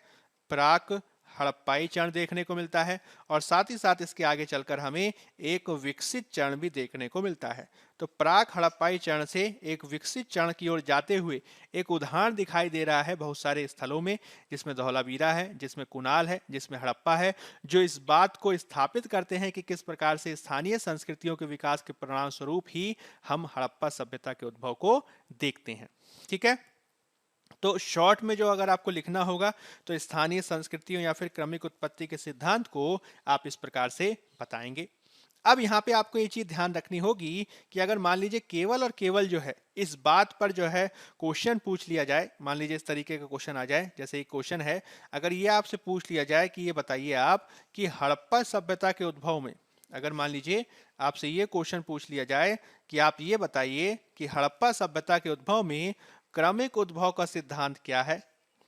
प्राक हड़प्पाई चरण देखने को मिलता है। और साथ ही साथ इसके आगे चलकर हमें एक विकसित चरण भी देखने को मिलता है। तो प्राक हड़प्पाई चरण से एक विकसित चरण की ओर जाते हुए एक उदाहरण दिखाई दे रहा है बहुत सारे स्थलों में, जिसमें धौलावीरा है, जिसमें कुनाल है, जिसमें हड़प्पा है, जो इस बात को स्थापित करते हैं कि किस प्रकार से स्थानीय संस्कृतियों के विकास के परिणाम स्वरूप ही हम हड़प्पा सभ्यता के उद्भव को देखते हैं। ठीक है, तो शॉर्ट में जो अगर आपको लिखना होगा तो स्थानीय संस्कृतियों या फिर क्रमिक उत्पत्ति के सिद्धांत को आप इस प्रकार से बताएंगे। अब यहाँ पे आपको ये चीज ध्यान रखनी होगी कि अगर मान लीजिए केवल और केवल जो है इस बात पर जो है क्वेश्चन पूछ लिया जाए, मान लीजिए इस तरीके का क्वेश्चन आ जाए, जैसे एक क्वेश्चन है, अगर ये आपसे पूछ लिया जाए कि ये बताइए आप कि हड़प्पा सभ्यता के उद्भव में, अगर मान लीजिए आपसे ये क्वेश्चन पूछ लिया जाए कि आप ये बताइए कि हड़प्पा सभ्यता के उद्भव में क्रमिक उद्भव का सिद्धांत क्या है।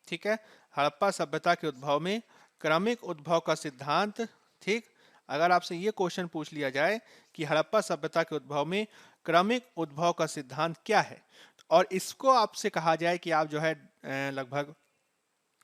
ठीक है, हड़प्पा सभ्यता के उद्भव में क्रमिक उद्भव का सिद्धांत, ठीक, अगर आपसे ये क्वेश्चन पूछ लिया जाए कि हड़प्पा सभ्यता के उद्भव में क्रमिक उद्भव का सिद्धांत क्या है और इसको आपसे कहा जाए कि आप जो है लगभग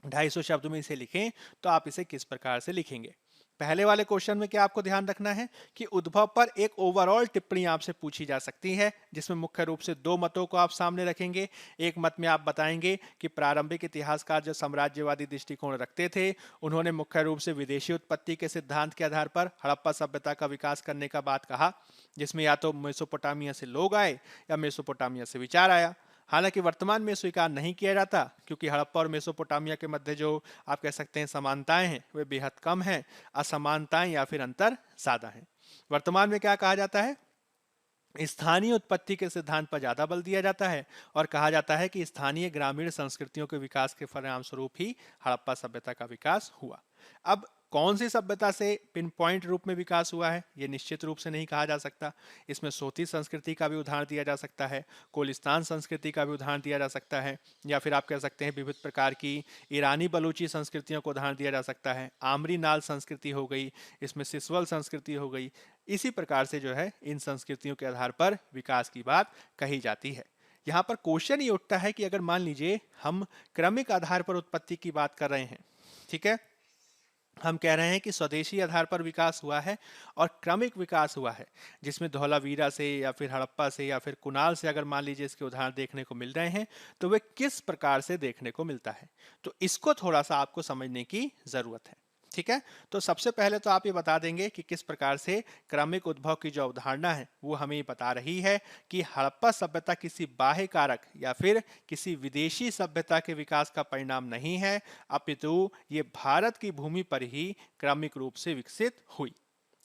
250 शब्द में इसे लिखें, तो आप इसे किस प्रकार से लिखेंगे। पहले वाले क्वेश्चन में क्या आपको ध्यान रखना है कि उद्भव पर एक ओवरऑल टिप्पणी आपसे पूछी जा सकती है, जिसमें मुख्य रूप से दो मतों को आप सामने रखेंगे। एक मत में आप बताएंगे कि प्रारंभिक इतिहासकार जो साम्राज्यवादी दृष्टिकोण रखते थे, उन्होंने मुख्य रूप से विदेशी उत्पत्ति के सिद्धांत के आधार पर हड़प्पा सभ्यता का विकास करने का बात कहा, जिसमें या तो मेसोपोटामिया से लोग आए या मेसोपोटामिया से विचार आया। हालांकि वर्तमान में स्वीकार नहीं किया जाता, क्योंकि हड़प्पा और मेसोपोटामिया के मध्य जो आप कह सकते हैं समानताएं हैं वे बेहद कम हैं, असमानताएं या फिर अंतर ज्यादा हैं। वर्तमान में क्या कहा जाता है, स्थानीय उत्पत्ति के सिद्धांत पर ज्यादा बल दिया जाता है और कहा जाता है कि स्थानीय ग्रामीण संस्कृतियों के विकास के परिणाम स्वरूप ही हड़प्पा सभ्यता का विकास हुआ। अब कौन सी सभ्यता से पिन पॉइंट रूप में विकास हुआ है, यह निश्चित रूप से नहीं कहा जा सकता। इसमें सोती संस्कृति का भी उदाहरण दिया जा सकता है, कोलिस्तान संस्कृति का भी उदाहरण दिया जा सकता है, या फिर आप कह सकते हैं विविध प्रकार की ईरानी बलूची संस्कृतियों को उदाहरण दिया जा सकता है। आमरी नाल संस्कृति हो गई, इसमें सिसवल संस्कृति हो गई। इसी प्रकार से जो है इन संस्कृतियों के आधार पर विकास की बात कही जाती है। यहाँ पर क्वेश्चन ये उठता है कि अगर मान लीजिए हम क्रमिक आधार पर उत्पत्ति की बात कर रहे हैं, ठीक है, हम कह रहे हैं कि स्वदेशी आधार पर विकास हुआ है और क्रमिक विकास हुआ है, जिसमें धौलावीरा से या फिर हड़प्पा से या फिर कुनाल से अगर मान लीजिए इसके उदाहरण देखने को मिल रहे हैं, तो वे किस प्रकार से देखने को मिलता है, तो इसको थोड़ा सा आपको समझने की जरूरत है। ठीक है, तो सबसे पहले तो आप ये बता देंगे कि किस प्रकार से क्रमिक उद्भव की जो अवधारणा है वो हमें बता रही है कि हड़प्पा सभ्यता किसी बाह्य कारक या फिर किसी विदेशी सभ्यता के विकास का परिणाम नहीं है, अपितु ये भारत की भूमि पर ही क्रमिक रूप से विकसित हुई।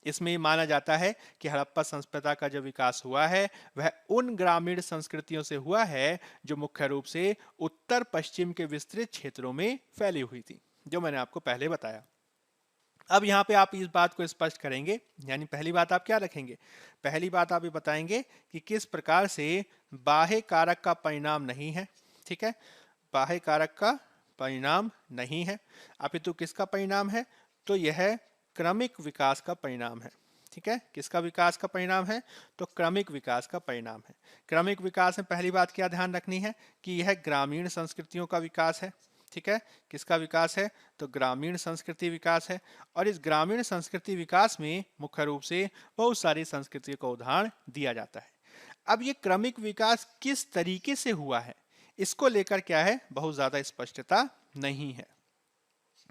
इसमें माना जाता है कि हड़प्पा सभ्यता का जो विकास हुआ है वह उन ग्रामीण संस्कृतियों से हुआ है जो मुख्य रूप से उत्तर पश्चिम के विस्तृत क्षेत्रों में फैली हुई थी। जो मैंने आपको पहले बताया। अब यहाँ पे आप इस बात को स्पष्ट करेंगे, यानी पहली बात आप क्या रखेंगे? पहली बात आप ये बताएंगे कि किस प्रकार से बाह्य कारक का परिणाम नहीं है। ठीक है, बाह्य कारक का परिणाम नहीं है, अपितु किसका परिणाम है? तो यह क्रमिक विकास का परिणाम है। ठीक है, किसका विकास का परिणाम है? तो क्रमिक विकास का परिणाम है। क्रमिक विकास में पहली बात क्या ध्यान रखनी है कि यह ग्रामीण संस्कृतियों का विकास है। ठीक है, किसका विकास है? तो ग्रामीण संस्कृति विकास है। और इस ग्रामीण संस्कृति विकास में मुख्य रूप से बहुत सारी संस्कृतियों का उदाहरण दिया जाता है। अब ये क्रमिक विकास किस तरीके से हुआ है, इसको लेकर क्या है, बहुत ज्यादा स्पष्टता नहीं है।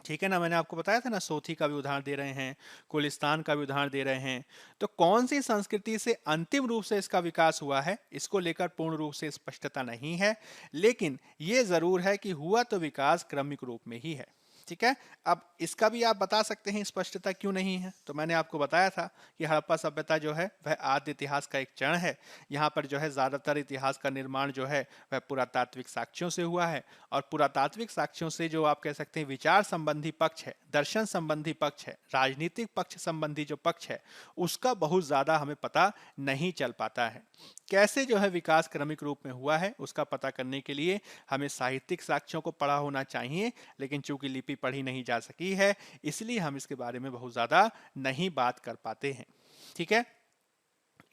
ठीक है ना, मैंने आपको बताया था ना, सोथी का भी उदाहरण दे रहे हैं, कोलिस्तान का भी उदाहरण दे रहे हैं। तो कौन सी संस्कृति से अंतिम रूप से इसका विकास हुआ है, इसको लेकर पूर्ण रूप से स्पष्टता नहीं है, लेकिन यह जरूर है कि हुआ तो विकास क्रमिक रूप में ही है। ठीक है, अब इसका भी आप बता सकते हैं स्पष्टता क्यों नहीं है। तो मैंने आपको बताया था कि हड़प्पा सभ्यता जो है वह आद्य इतिहास का एक चरण है। यहाँ पर जो है ज्यादातर इतिहास का निर्माण जो है वह पुरातात्विक साक्ष्यों से हुआ है, और पुरातात्विक साक्ष्यों से जो आप कह सकते हैं विचार संबंधी पक्ष है, दर्शन संबंधी पक्ष है, राजनीतिक पक्ष संबंधी जो पक्ष है, उसका बहुत ज्यादा हमें पता नहीं चल पाता है। कैसे जो है विकास क्रमिक रूप में हुआ है उसका पता करने के लिए हमें साहित्यिक साक्ष्यों को पढ़ा होना चाहिए, लेकिन चूंकि लिपि पढ़ी नहीं जा सकी है इसलिए हम इसके बारे में बहुत ज्यादा नहीं बात कर पाते हैं। ठीक है,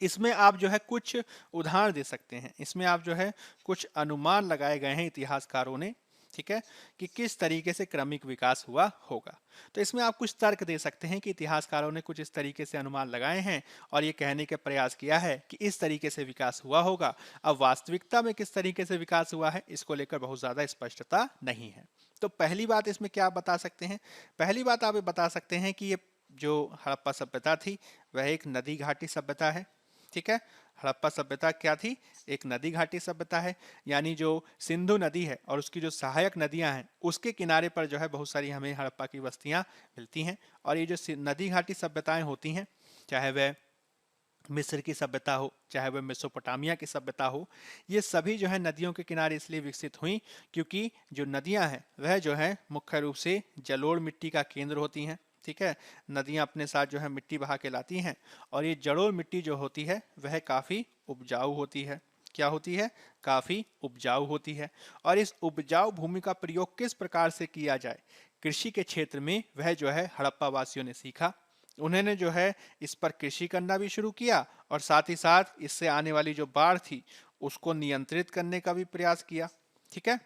इसमें आप जो है कुछ उदाहरण दे सकते हैं, इसमें आप जो है कुछ अनुमान लगाए गए हैं इतिहासकारों ने। ठीक है, कि किस तरीके से क्रमिक विकास हुआ होगा। तो इसमें आप कुछ तर्क दे सकते हैं कि इतिहासकारों ने कुछ इस तरीके से अनुमान लगाए हैं और ये कहने का प्रयास किया है कि इस तरीके से विकास हुआ होगा। अब वास्तविकता में किस तरीके से विकास हुआ है इसको लेकर बहुत ज्यादा स्पष्टता नहीं है। तो पहली बात इसमें क्या आप बता सकते हैं? पहली बात आप ये बता सकते हैं कि ये जो हड़प्पा सभ्यता थी वह एक नदी घाटी सभ्यता है। ठीक है, हड़प्पा सभ्यता क्या थी? एक नदी घाटी सभ्यता है, यानी जो सिंधु नदी है और उसकी जो सहायक नदियां हैं उसके किनारे पर जो है बहुत सारी हमें हड़प्पा की बस्तियां मिलती हैं। और ये जो नदी घाटी सभ्यताएं होती हैं, चाहे वह मिस्र की सभ्यता हो, चाहे वह मेसोपोटामिया की सभ्यता हो, ये सभी जो है नदियों के किनारे इसलिए विकसित हुई क्योंकि जो नदियां हैं वह जो है मुख्य रूप से जलोढ़ मिट्टी का केंद्र होती हैं। ठीक है, नदियां अपने साथ जो है मिट्टी बहा के लाती हैं, और ये जलोढ़ मिट्टी जो होती है वह काफी उपजाऊ होती है। क्या होती है? काफी उपजाऊ होती है। और इस उपजाऊ भूमि का प्रयोग किस प्रकार से किया जाए कृषि के क्षेत्र में, वह जो है हड़प्पा वासियों ने सीखा। उन्होंने जो है इस पर कृषि करना भी शुरू किया, और साथ ही साथ इससे आने वाली जो बाढ़ थी उसको नियंत्रित करने का भी प्रयास किया। ठीक है,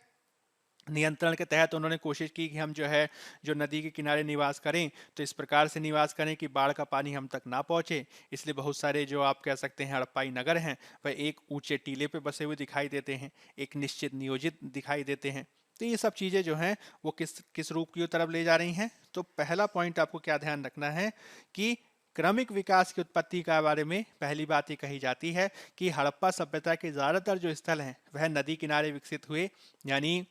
नियंत्रण के तहत उन्होंने कोशिश की कि हम जो है जो नदी के किनारे निवास करें तो इस प्रकार से निवास करें कि बाढ़ का पानी हम तक ना पहुंचे। इसलिए बहुत सारे जो आप कह सकते हैं हड़प्पाई नगर हैं वह एक ऊंचे टीले पे बसे हुए दिखाई देते हैं, एक निश्चित नियोजित दिखाई देते हैं। तो ये सब चीजें जो हैं वो किस किस रूप की तरफ ले जा रही हैं? तो पहला पॉइंट आपको क्या ध्यान रखना है कि क्रमिक विकास की उत्पत्ति के बारे में पहली बात ये कही जाती है कि हड़प्पा सभ्यता के ज्यादातर जो स्थल हैं वह नदी किनारे विकसित हुए, यानी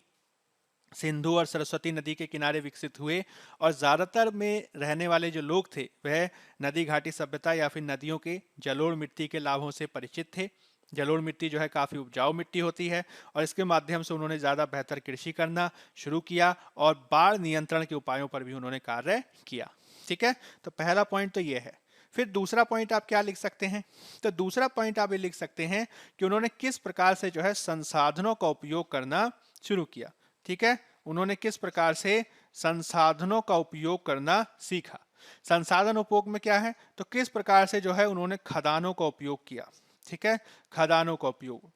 सिंधु और सरस्वती नदी के किनारे विकसित हुए। और ज्यादातर में रहने वाले जो लोग थे वह नदी घाटी सभ्यता या फिर नदियों के जलोढ़ मिट्टी के लाभों से परिचित थे। जलोढ़ मिट्टी जो है काफी उपजाऊ मिट्टी होती है, और इसके माध्यम से उन्होंने ज्यादा बेहतर कृषि करना शुरू किया और बाढ़ नियंत्रण के उपायों पर भी उन्होंने कार्य किया। ठीक है, तो पहला पॉइंट तो ये है। फिर दूसरा पॉइंट आप क्या लिख सकते हैं? तो दूसरा पॉइंट आप ये लिख सकते हैं कि उन्होंने किस प्रकार से जो है संसाधनों का उपयोग करना शुरू किया। ठीक है, उन्होंने किस प्रकार से संसाधनों का उपयोग करना सीखा। संसाधन उपयोग में क्या है? तो किस प्रकार से जो है उन्होंने खदानों का उपयोग किया। ठीक है, खदानों का उपयोग,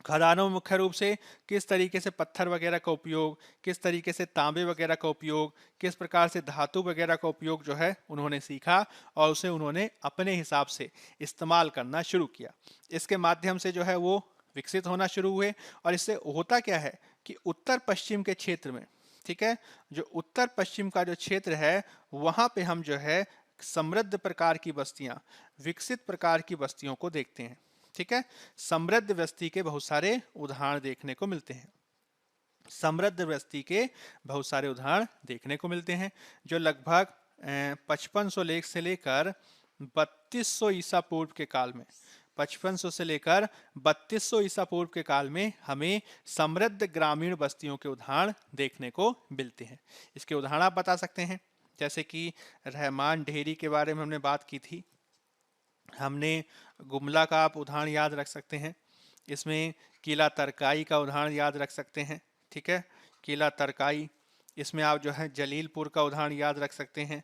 खदानों में मुख्य रूप से किस तरीके से पत्थर वगैरह का उपयोग, किस तरीके से तांबे वगैरह का उपयोग, किस प्रकार से धातु वगैरह का उपयोग जो है उन्होंने सीखा और उसे उन्होंने अपने हिसाब से इस्तेमाल करना शुरू किया। इसके माध्यम से जो है वो विकसित होना शुरू हुए। और इससे होता क्या है कि उत्तर पश्चिम के क्षेत्र में, ठीक है, जो उत्तर पश्चिम का जो क्षेत्र है वहां पे हम जो है समृद्ध प्रकार की बस्तियां, विकसित प्रकार की बस्तियों को देखते हैं। ठीक है, समृद्ध बस्ती के बहुत सारे उदाहरण देखने को मिलते हैं। समृद्ध बस्ती के बहुत सारे उदाहरण देखने को मिलते हैं जो लगभग 5500 से लेकर 3200 ईसा पूर्व के काल में, 5500 से लेकर 3200 ईसा पूर्व के काल में हमें समृद्ध ग्रामीण बस्तियों के उदाहरण देखने को मिलते हैं। इसके उदाहरण आप बता सकते हैं, जैसे कि रहमान ढेरी के बारे में हमने बात की थी, हमने गुमला का आप उदाहरण याद रख सकते हैं, इसमें किला तरकाई का उदाहरण याद रख सकते हैं। ठीक है, किला तरकाई, इसमें आप जो है जलीलपुर का उदाहरण याद रख सकते हैं,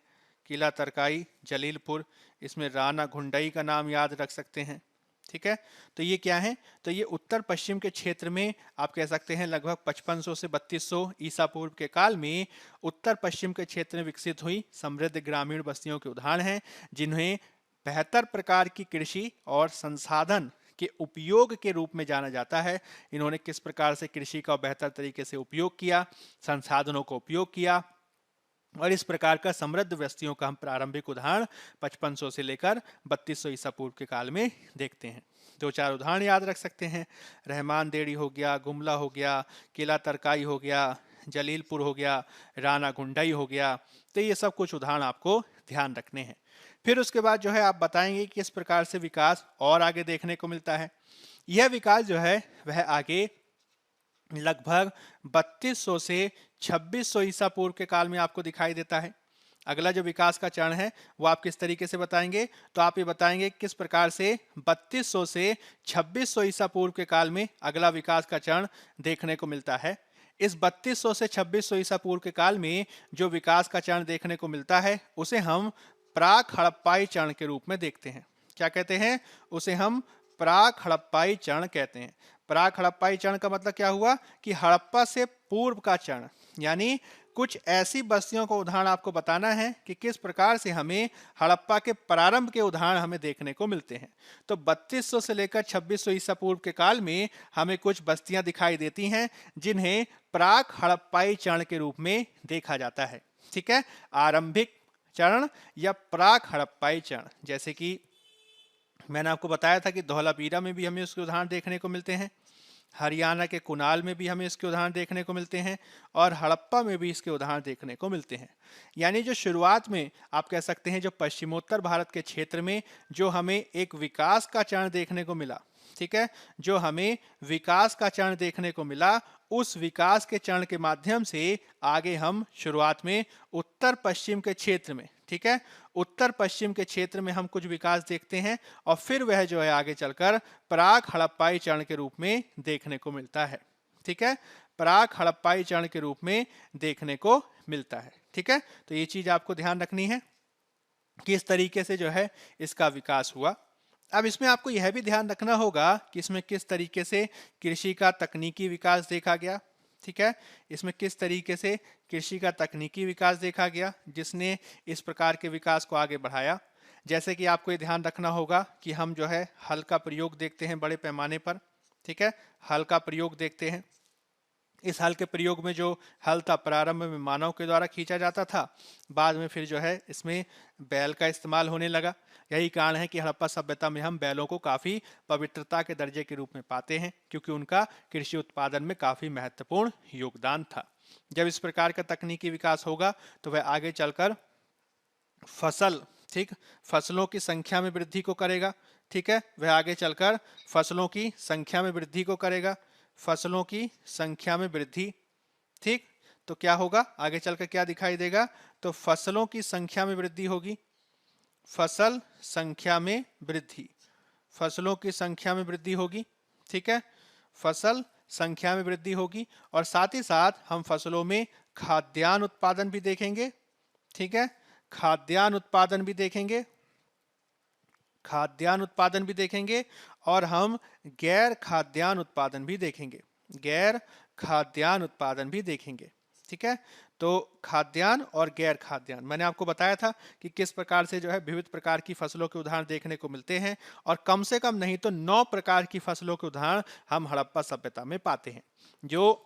किला तरकाई जलीलपुर, इसमें राणा घुंडई का नाम याद रख सकते हैं। ठीक है, तो ये क्या है, तो ये उत्तर पश्चिम के क्षेत्र में आप कह सकते हैं लगभग 5500 से 3200 ईसा पूर्व के काल में उत्तर पश्चिम के क्षेत्र में विकसित हुई समृद्ध ग्रामीण बस्तियों के उदाहरण हैं, जिन्हें बेहतर प्रकार की कृषि और संसाधन के उपयोग के रूप में जाना जाता है। इन्होंने किस प्रकार से कृषि का बेहतर तरीके से उपयोग किया, संसाधनों का उपयोग किया, और इस प्रकार का समृद्ध बस्तियों का हम प्रारंभिक उदाहरण 5500 से लेकर 3200 ईसा पूर्व के काल में देखते हैं। दो चार उदाहरण याद रख सकते हैं, रहमान देड़ी हो गया, गुमला हो गया, किला तरकाई हो गया, जलीलपुर हो गया, राणा घुंडई हो गया। तो ये सब कुछ उदाहरण आपको ध्यान रखने हैं। फिर उसके बाद जो है आप बताएंगे कि किस प्रकार से विकास और आगे देखने को मिलता है। यह विकास जो है वह आगे लगभग 3200 से 2600 ईसा पूर्व के काल में आपको दिखाई देता है। अगला जो विकास का चरण है वो आप किस तरीके से बताएंगे, तो आप ये बताएंगे किस प्रकार से 3200 से 2600 ईसा पूर्व के काल में अगला विकास का चरण देखने को मिलता है। इस 3200 से 2600 ईसा पूर्व के काल में जो विकास का चरण देखने को मिलता है उसे हम प्राक हड़प्पाई चरण के रूप में देखते हैं। क्या कहते हैं, उसे हम प्राक हड़प्पाई चरण कहते हैं। प्राक हड़प्पाई चरण का मतलब क्या हुआ कि हड़प्पा से पूर्व का चरण, यानी कुछ ऐसी बस्तियों का उदाहरण आपको बताना है कि किस प्रकार से हमें हड़प्पा के प्रारंभ के उदाहरण हमें देखने को मिलते हैं। तो 3200 से लेकर 2600 ईसा पूर्व के काल में हमें कुछ बस्तियां दिखाई देती हैं जिन्हें प्राक हड़प्पाई चरण के रूप में देखा जाता है। ठीक है, आरंभिक चरण या प्राक हड़प्पाई चरण, जैसे कि मैंने आपको बताया था कि धौलावीरा में भी हमें उसके उदाहरण देखने को मिलते हैं, हरियाणा के कुनाल में भी हमें इसके उदाहरण देखने को मिलते हैं, और हड़प्पा में भी इसके उदाहरण देखने को मिलते हैं। यानी जो शुरुआत में आप कह सकते हैं जो पश्चिमोत्तर भारत के क्षेत्र में जो हमें एक विकास का चरण देखने को मिला, ठीक है, जो हमें विकास का चरण देखने को मिला, उस विकास के चरण के माध्यम से आगे हम शुरुआत में उत्तर पश्चिम के क्षेत्र में, ठीक है, उत्तर पश्चिम के क्षेत्र में हम कुछ विकास देखते हैं, और फिर वह जो है आगे चलकर प्राक हड़प्पाई चरण के रूप में देखने को मिलता है। ठीक है, प्राक हड़प्पाई चरण के रूप में देखने को मिलता है। ठीक है, तो ये चीज आपको ध्यान रखनी है कि इस तरीके से जो है इसका विकास हुआ। अब इसमें आपको यह भी ध्यान रखना होगा कि इसमें किस तरीके से कृषि का तकनीकी विकास देखा गया। ठीक है, इसमें किस तरीके से कृषि का तकनीकी विकास देखा गया जिसने इस प्रकार के विकास को आगे बढ़ाया। जैसे कि आपको ये ध्यान रखना होगा कि हम जो है हल का प्रयोग देखते हैं बड़े पैमाने पर। ठीक है, हल का प्रयोग देखते हैं। इस हल के प्रयोग में जो हल था प्रारंभ में मानव के द्वारा खींचा जाता था, बाद में फिर जो है इसमें बैल का इस्तेमाल होने लगा। यही कारण है कि हड़प्पा सभ्यता में हम बैलों को काफ़ी पवित्रता के दर्जे के रूप में पाते हैं, क्योंकि उनका कृषि उत्पादन में काफ़ी महत्वपूर्ण योगदान था। जब इस प्रकार का तकनीकी विकास होगा तो वह आगे चलकर फसलों की संख्या में वृद्धि को करेगा। ठीक है, वह आगे चलकर फसलों की संख्या में वृद्धि को करेगा, फसलों की संख्या में वृद्धि। ठीक, तो क्या होगा आगे चलकर, क्या दिखाई देगा, तो फसलों की संख्या में वृद्धि होगी, फसल संख्या में वृद्धि, फसलों की संख्या में वृद्धि होगी। ठीक है, फसल संख्या में वृद्धि होगी, और साथ ही साथ हम फसलों में खाद्यान्न उत्पादन भी देखेंगे। ठीक है, खाद्यान्न उत्पादन भी देखेंगे, खाद्यान्न उत्पादन भी देखेंगे, और हम गैर खाद्यान्न उत्पादन भी देखेंगे, गैर खाद्यान्न उत्पादन भी देखेंगे। ठीक है, तो खाद्यान्न और गैर खाद्यान्न मैंने आपको बताया था कि किस प्रकार से जो है विविध प्रकार की फसलों के उदाहरण देखने को मिलते हैं, और कम से कम नहीं तो 9 प्रकार की फसलों के उदाहरण हम हड़प्पा सभ्यता में पाते हैं, जो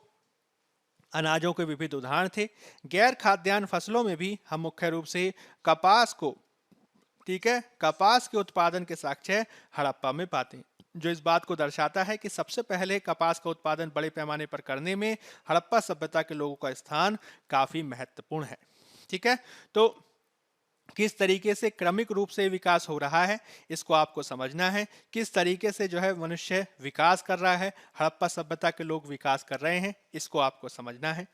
अनाजों के विविध उदाहरण थे। गैर खाद्यान्न फसलों में भी हम मुख्य रूप से कपास को, ठीक है, कपास के उत्पादन के साक्ष्य हड़प्पा में पाते हैं, जो इस बात को दर्शाता है कि सबसे पहले कपास का उत्पादन बड़े पैमाने पर करने में हड़प्पा सभ्यता के लोगों का स्थान काफी महत्वपूर्ण है। ठीक है, तो किस तरीके से क्रमिक रूप से विकास हो रहा है, इसको आपको समझना है। किस तरीके से जो है मनुष्य विकास कर रहा है, हड़प्पा सभ्यता के लोग विकास कर रहे हैं, इसको आपको समझना है।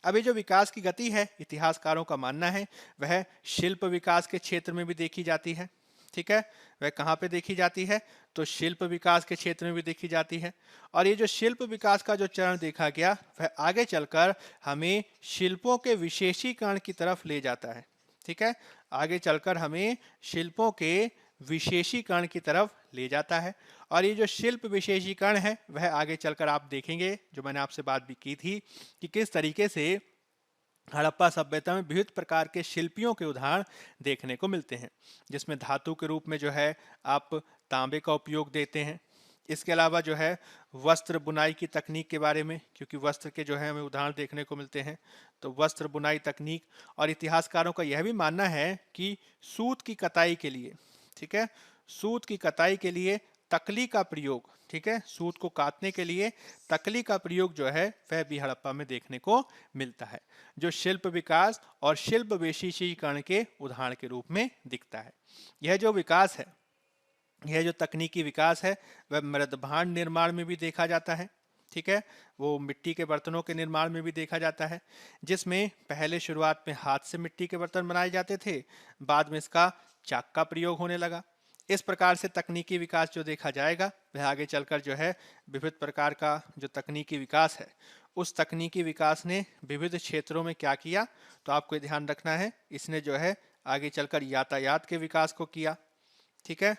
अभी जो विकास की गति है, इतिहासकारों का मानना है वह शिल्प विकास के क्षेत्र में भी देखी जाती है। ठीक है, वह कहाँ पे देखी जाती है? तो शिल्प विकास के क्षेत्र में भी देखी जाती है। और ये जो शिल्प विकास का जो चरण देखा गया, वह आगे चलकर हमें शिल्पों के विशेषीकरण की तरफ ले जाता है। ठीक है, आगे चलकर हमें शिल्पों के विशेषीकरण की तरफ ले जाता है। और ये जो शिल्प विशेषीकरण है, वह आगे चलकर आप देखेंगे, जो मैंने आपसे बात भी की थी, कि किस तरीके से हड़प्पा सभ्यता में विविध प्रकार के शिल्पियों के उदाहरण देखने को मिलते हैं, जिसमें धातु के रूप में जो है आप तांबे का उपयोग देते हैं। इसके अलावा जो है वस्त्र बुनाई की तकनीक के बारे में, क्योंकि वस्त्र के जो है हमें उदाहरण देखने को मिलते हैं, तो वस्त्र बुनाई तकनीक। और इतिहासकारों का यह भी मानना है कि सूत की कताई के लिए, ठीक है, सूत की कताई के लिए तकली का प्रयोग, ठीक है, सूत को काटने के लिए तकली का प्रयोग जो है वह भी हड़प्पा में देखने को मिलता है, जो शिल्प विकास और शिल्प विशेषीकरण के उदाहरण के रूप में दिखता है। यह जो विकास है, यह जो तकनीकी विकास है, वह मृदभांड निर्माण में भी देखा जाता है। ठीक है, वो मिट्टी के बर्तनों के निर्माण में भी देखा जाता है, जिसमें पहले शुरुआत में हाथ से मिट्टी के बर्तन बनाए जाते थे, बाद में इसका चाक का प्रयोग होने लगा। इस प्रकार से तकनीकी विकास जो देखा जाएगा, वह आगे चलकर जो है विविध प्रकार का जो तकनीकी विकास है, उस तकनीकी विकास ने विविध क्षेत्रों में क्या किया, तो आपको ये ध्यान रखना है, इसने जो है आगे चलकर यातायात के विकास को किया। ठीक है,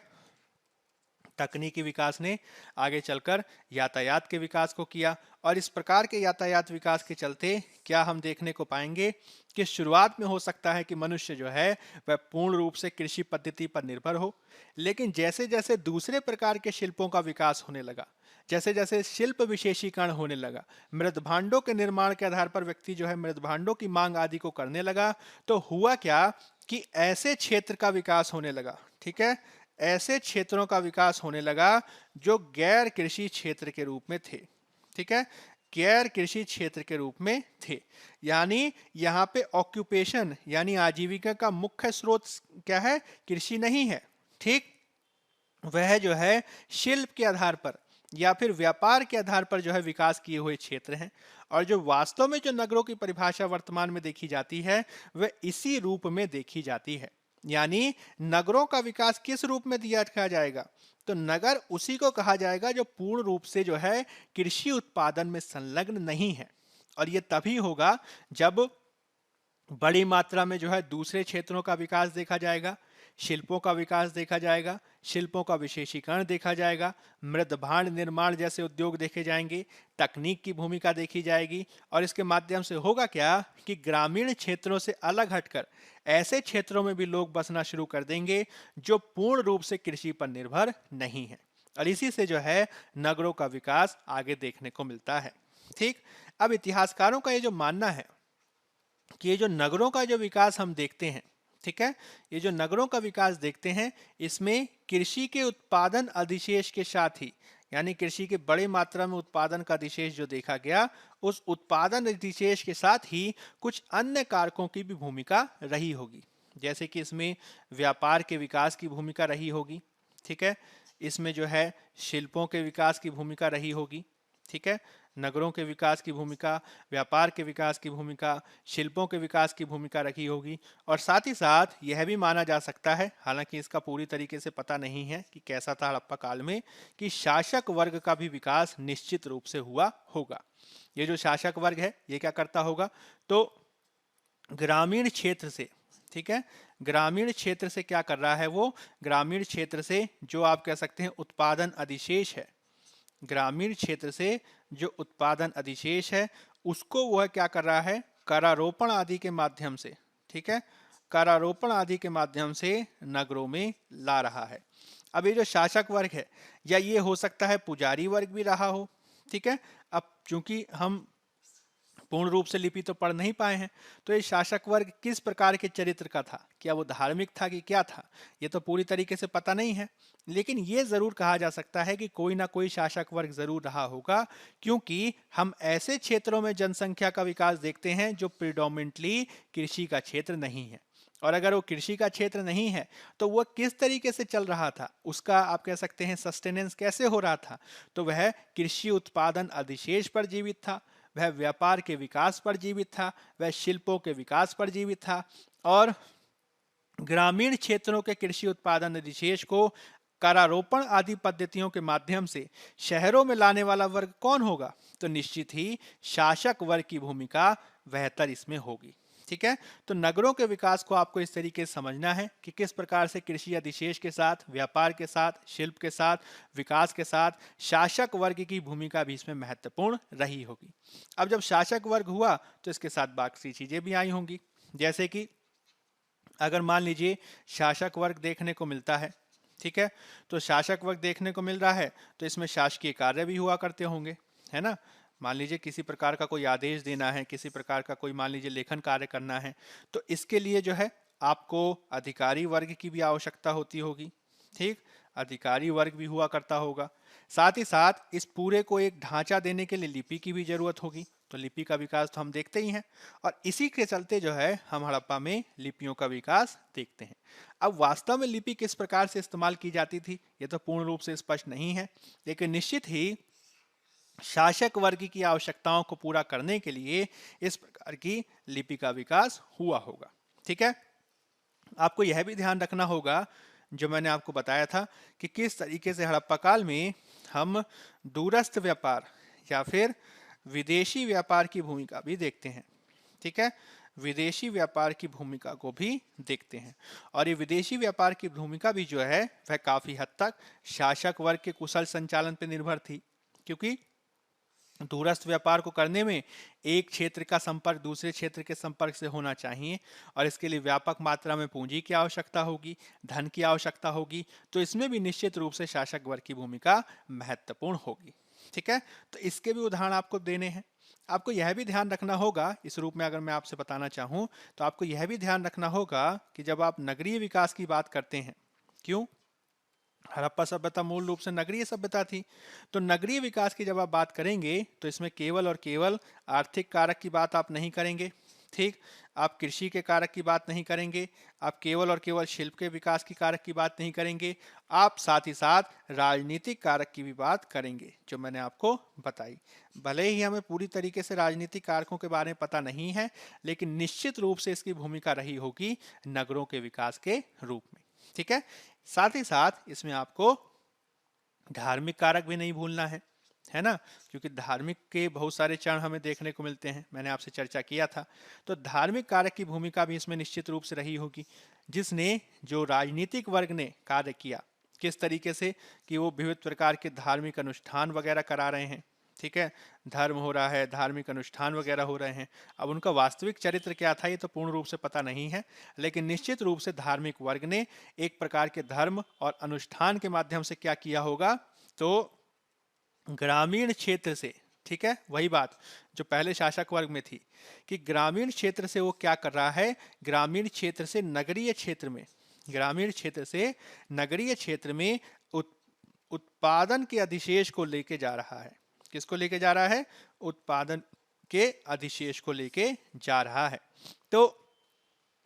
तकनीकी विकास ने आगे चलकर यातायात के विकास को किया। और इस प्रकार के यातायात विकास के चलते क्या हम देखने को पाएंगे कि शुरुआत में हो सकता है कि मनुष्य जो है वह पूर्ण रूप से कृषि पद्धति पर निर्भर हो, लेकिन जैसे जैसे दूसरे प्रकार के शिल्पों का विकास होने लगा, जैसे जैसे शिल्प विशेषीकरण होने लगा, मृदभांडों के निर्माण के आधार पर व्यक्ति जो है मृदभांडों की मांग आदि को करने लगा, तो हुआ क्या कि ऐसे क्षेत्र का विकास होने लगा। ठीक है, ऐसे क्षेत्रों का विकास होने लगा जो गैर कृषि क्षेत्र के रूप में थे। ठीक है, गैर कृषि क्षेत्र के रूप में थे, यानी यहाँ पे ऑक्यूपेशन यानी आजीविका का मुख्य स्रोत क्या है? कृषि नहीं है। ठीक, वह जो है शिल्प के आधार पर या फिर व्यापार के आधार पर जो है विकास किए हुए क्षेत्र हैं। और जो वास्तव में जो नगरों की परिभाषा वर्तमान में देखी जाती है, वह इसी रूप में देखी जाती है। यानी नगरों का विकास किस रूप में दिया जाएगा? तो नगर उसी को कहा जाएगा जो पूर्ण रूप से जो है कृषि उत्पादन में संलग्न नहीं है। और ये तभी होगा जब बड़ी मात्रा में जो है दूसरे क्षेत्रों का विकास देखा जाएगा, शिल्पों का विकास देखा जाएगा, शिल्पों का विशेषीकरण देखा जाएगा, मृदभांड निर्माण जैसे उद्योग देखे जाएंगे, तकनीक की भूमिका देखी जाएगी। और इसके माध्यम से होगा क्या कि ग्रामीण क्षेत्रों से अलग हटकर ऐसे क्षेत्रों में भी लोग बसना शुरू कर देंगे जो पूर्ण रूप से कृषि पर निर्भर नहीं है। और इसी से जो है नगरों का विकास आगे देखने को मिलता है। ठीक, अब इतिहासकारों का ये जो मानना है कि ये जो नगरों का जो विकास हम देखते हैं, ठीक है, ये जो नगरों का विकास देखते हैं, इसमें कृषि के उत्पादन अधिशेष के साथ ही, यानी कृषि के बड़े मात्रा में उत्पादन का अधिशेष जो देखा गया, उस उत्पादन अधिशेष के साथ ही कुछ अन्य कारकों की भी भूमिका रही होगी। जैसे कि इसमें व्यापार के विकास की भूमिका रही होगी। ठीक है, इसमें जो है शिल्पों के विकास की भूमिका रही होगी। ठीक है, नगरों के विकास की भूमिका, व्यापार के विकास की भूमिका, शिल्पों के विकास की भूमिका रखी होगी। और साथ ही साथ यह भी माना जा सकता है, हालांकि इसका पूरी तरीके से पता नहीं है कि कैसा था हड़प्पा काल में, कि शासक वर्ग का भी विकास निश्चित रूप से हुआ होगा। ये जो शासक वर्ग है, ये क्या करता होगा? तो ग्रामीण क्षेत्र से, ठीक है, ग्रामीण क्षेत्र से क्या कर रहा है? वो ग्रामीण क्षेत्र से जो आप कह सकते हैं उत्पादन अधिशेष है, ग्रामीण क्षेत्र से जो उत्पादन अधिशेष है, उसको वह क्या कर रहा है? करारोपण आदि के माध्यम से, ठीक है, करारोपण आदि के माध्यम से नगरों में ला रहा है। अब ये जो शासक वर्ग है, या ये हो सकता है पुजारी वर्ग भी रहा हो। ठीक है, अब चूंकि हम पूर्ण रूप से लिपि तो पढ़ नहीं पाए हैं, तो ये शासक वर्ग किस प्रकार के चरित्र का था? क्या वो धार्मिक था कि क्या था? ये तो पूरी तरीके से पता नहीं है, लेकिन ये जरूर कहा जा सकता है कि कोई ना कोई शासक वर्ग जरूर रहा होगा, क्योंकि हम ऐसे क्षेत्रों में जनसंख्या का विकास देखते हैं जो प्रिडोमिनेटली कृषि का क्षेत्र नहीं है। और अगर वो कृषि का क्षेत्र नहीं है तो वह किस तरीके से चल रहा था, उसका आप कह सकते हैं सस्टेनेंस कैसे हो रहा था। तो वह कृषि उत्पादन अधिशेष पर जीवित था, वह व्यापार के विकास पर जीवित था, वह शिल्पों के विकास पर जीवित था। और ग्रामीण क्षेत्रों के कृषि उत्पादन अधिशेष को करारोपण आदि पद्धतियों के माध्यम से शहरों में लाने वाला वर्ग कौन होगा? तो निश्चित ही शासक वर्ग की भूमिका बेहतर इसमें होगी। ठीक है, तो नगरों के विकास को आपको इस तरीके से समझना है कि किस प्रकार से कृषि अधिशेष के साथ, व्यापार के साथ, शिल्प के साथ, विकास के साथ शासक वर्ग की भूमिका भी इसमें महत्वपूर्ण रही होगी। अब जब शासक वर्ग हुआ तो इसके साथ बाकी चीजें भी आई होंगी, जैसे कि अगर मान लीजिए शासक वर्ग देखने को मिलता है, ठीक है, तो शासक वर्ग देखने को मिल रहा है तो इसमें शासकीय कार्य भी हुआ करते होंगे, है ना। मान लीजिए किसी प्रकार का कोई आदेश देना है, किसी प्रकार का कोई मान लीजिए लेखन कार्य करना है, तो इसके लिए जो है आपको अधिकारी वर्ग की भी आवश्यकता होती होगी। ठीक, अधिकारी वर्ग भी हुआ करता होगा। साथ ही साथ इस पूरे को एक ढांचा देने के लिए लिपि की भी जरूरत होगी, तो लिपि का विकास तो हम देखते ही हैं, और इसी के चलते जो है हम हड़प्पा में लिपियों का विकास देखते हैं। अब वास्तव में लिपि किस प्रकार से इस्तेमाल की जाती थी ये तो पूर्ण रूप से स्पष्ट नहीं है, लेकिन निश्चित ही शासक वर्ग की आवश्यकताओं को पूरा करने के लिए इस प्रकार की लिपि का विकास हुआ होगा। ठीक है, आपको यह भी ध्यान रखना होगा जो मैंने आपको बताया था कि किस तरीके से हड़प्पा काल में हम दूरस्थ व्यापार या फिर विदेशी व्यापार की भूमिका भी देखते हैं। ठीक है, विदेशी व्यापार की भूमिका को भी देखते हैं, और ये विदेशी व्यापार की भूमिका भी जो है वह काफी हद तक शासक वर्ग के कुशल संचालन पर निर्भर थी, क्योंकि दूरस्थ व्यापार को करने में एक क्षेत्र का संपर्क दूसरे क्षेत्र के संपर्क से होना चाहिए, और इसके लिए व्यापक मात्रा में पूंजी की आवश्यकता होगी, धन की आवश्यकता होगी, तो इसमें भी निश्चित रूप से शासक वर्ग की भूमिका महत्वपूर्ण होगी। ठीक है, तो इसके भी उदाहरण आपको देने हैं। आपको यह भी ध्यान रखना होगा, इस रूप में अगर मैं आपसे बताना चाहूं तो आपको यह भी ध्यान रखना होगा कि जब आप नगरीय विकास की बात करते हैं, क्यों, हड़प्पा सभ्यता मूल रूप से नगरीय सभ्यता थी, तो नगरीय विकास की जब आप बात करेंगे तो इसमें केवल और केवल आर्थिक कारक की बात आप नहीं करेंगे। ठीक, आप कृषि के कारक की बात नहीं करेंगे, आप केवल और केवल शिल्प के विकास की कारक की बात नहीं करेंगे, आप साथ ही साथ राजनीतिक कारक की भी बात करेंगे जो मैंने आपको बताई। भले ही हमें पूरी तरीके से राजनीतिक कारकों के बारे में पता नहीं है, लेकिन निश्चित रूप से इसकी भूमिका रही होगी नगरों के विकास के रूप में। ठीक है, साथ ही साथ इसमें आपको धार्मिक कारक भी नहीं भूलना है ना, क्योंकि धार्मिक के बहुत सारे चरण हमें देखने को मिलते हैं, मैंने आपसे चर्चा किया था। तो धार्मिक कारक की भूमिका भी इसमें निश्चित रूप से रही होगी, जिसने जो राजनीतिक वर्ग ने कार्य किया किस तरीके से कि वो विविध प्रकार के धार्मिक अनुष्ठान वगैरह करा रहे हैं। ठीक है, धर्म हो रहा है, धार्मिक अनुष्ठान वगैरह हो रहे हैं। अब उनका वास्तविक चरित्र क्या था ये तो पूर्ण रूप से पता नहीं है, लेकिन निश्चित रूप से धार्मिक वर्ग ने एक प्रकार के धर्म और अनुष्ठान के माध्यम से क्या किया होगा, तो ग्रामीण क्षेत्र से, ठीक है, वही बात जो पहले शासक वर्ग में थी कि ग्रामीण क्षेत्र से वो क्या कर रहा है, ग्रामीण क्षेत्र से नगरीय क्षेत्र में, ग्रामीण क्षेत्र से नगरीय क्षेत्र में उत्पादन के अधिशेष को लेके जा रहा है। किसको लेके जा रहा है? उत्पादन के अधिशेष को लेके जा रहा है। तो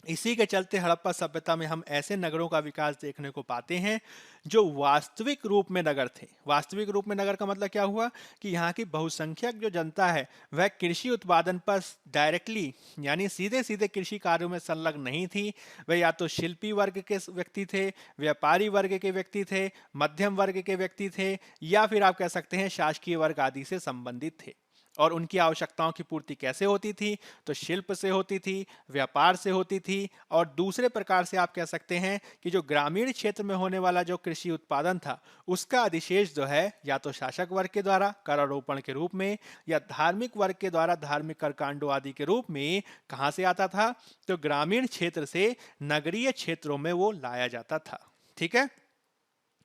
इसी के चलते हड़प्पा सभ्यता में हम ऐसे नगरों का विकास देखने को पाते हैं जो वास्तविक रूप में नगर थे। वास्तविक रूप में नगर का मतलब क्या हुआ कि यहाँ की बहुसंख्यक जो जनता है वह कृषि उत्पादन पर डायरेक्टली यानी सीधे सीधे कृषि कार्यों में संलग्न नहीं थी। वह या तो शिल्पी वर्ग के व्यक्ति थे, व्यापारी वर्ग के व्यक्ति थे, मध्यम वर्ग के व्यक्ति थे, या फिर आप कह सकते हैं शासकीय वर्ग आदि से संबंधित थे। और उनकी आवश्यकताओं की पूर्ति कैसे होती थी? तो शिल्प से होती थी, व्यापार से होती थी, और दूसरे प्रकार से आप कह सकते हैं कि जो ग्रामीण क्षेत्र में होने वाला जो कृषि उत्पादन था उसका अधिशेष जो है या तो शासक वर्ग के द्वारा करारोपण के रूप में या धार्मिक वर्ग के द्वारा धार्मिक कर्मकांडों आदि के रूप में कहां से आता था? तो ग्रामीण क्षेत्र से नगरीय क्षेत्रों में वो लाया जाता था। ठीक है,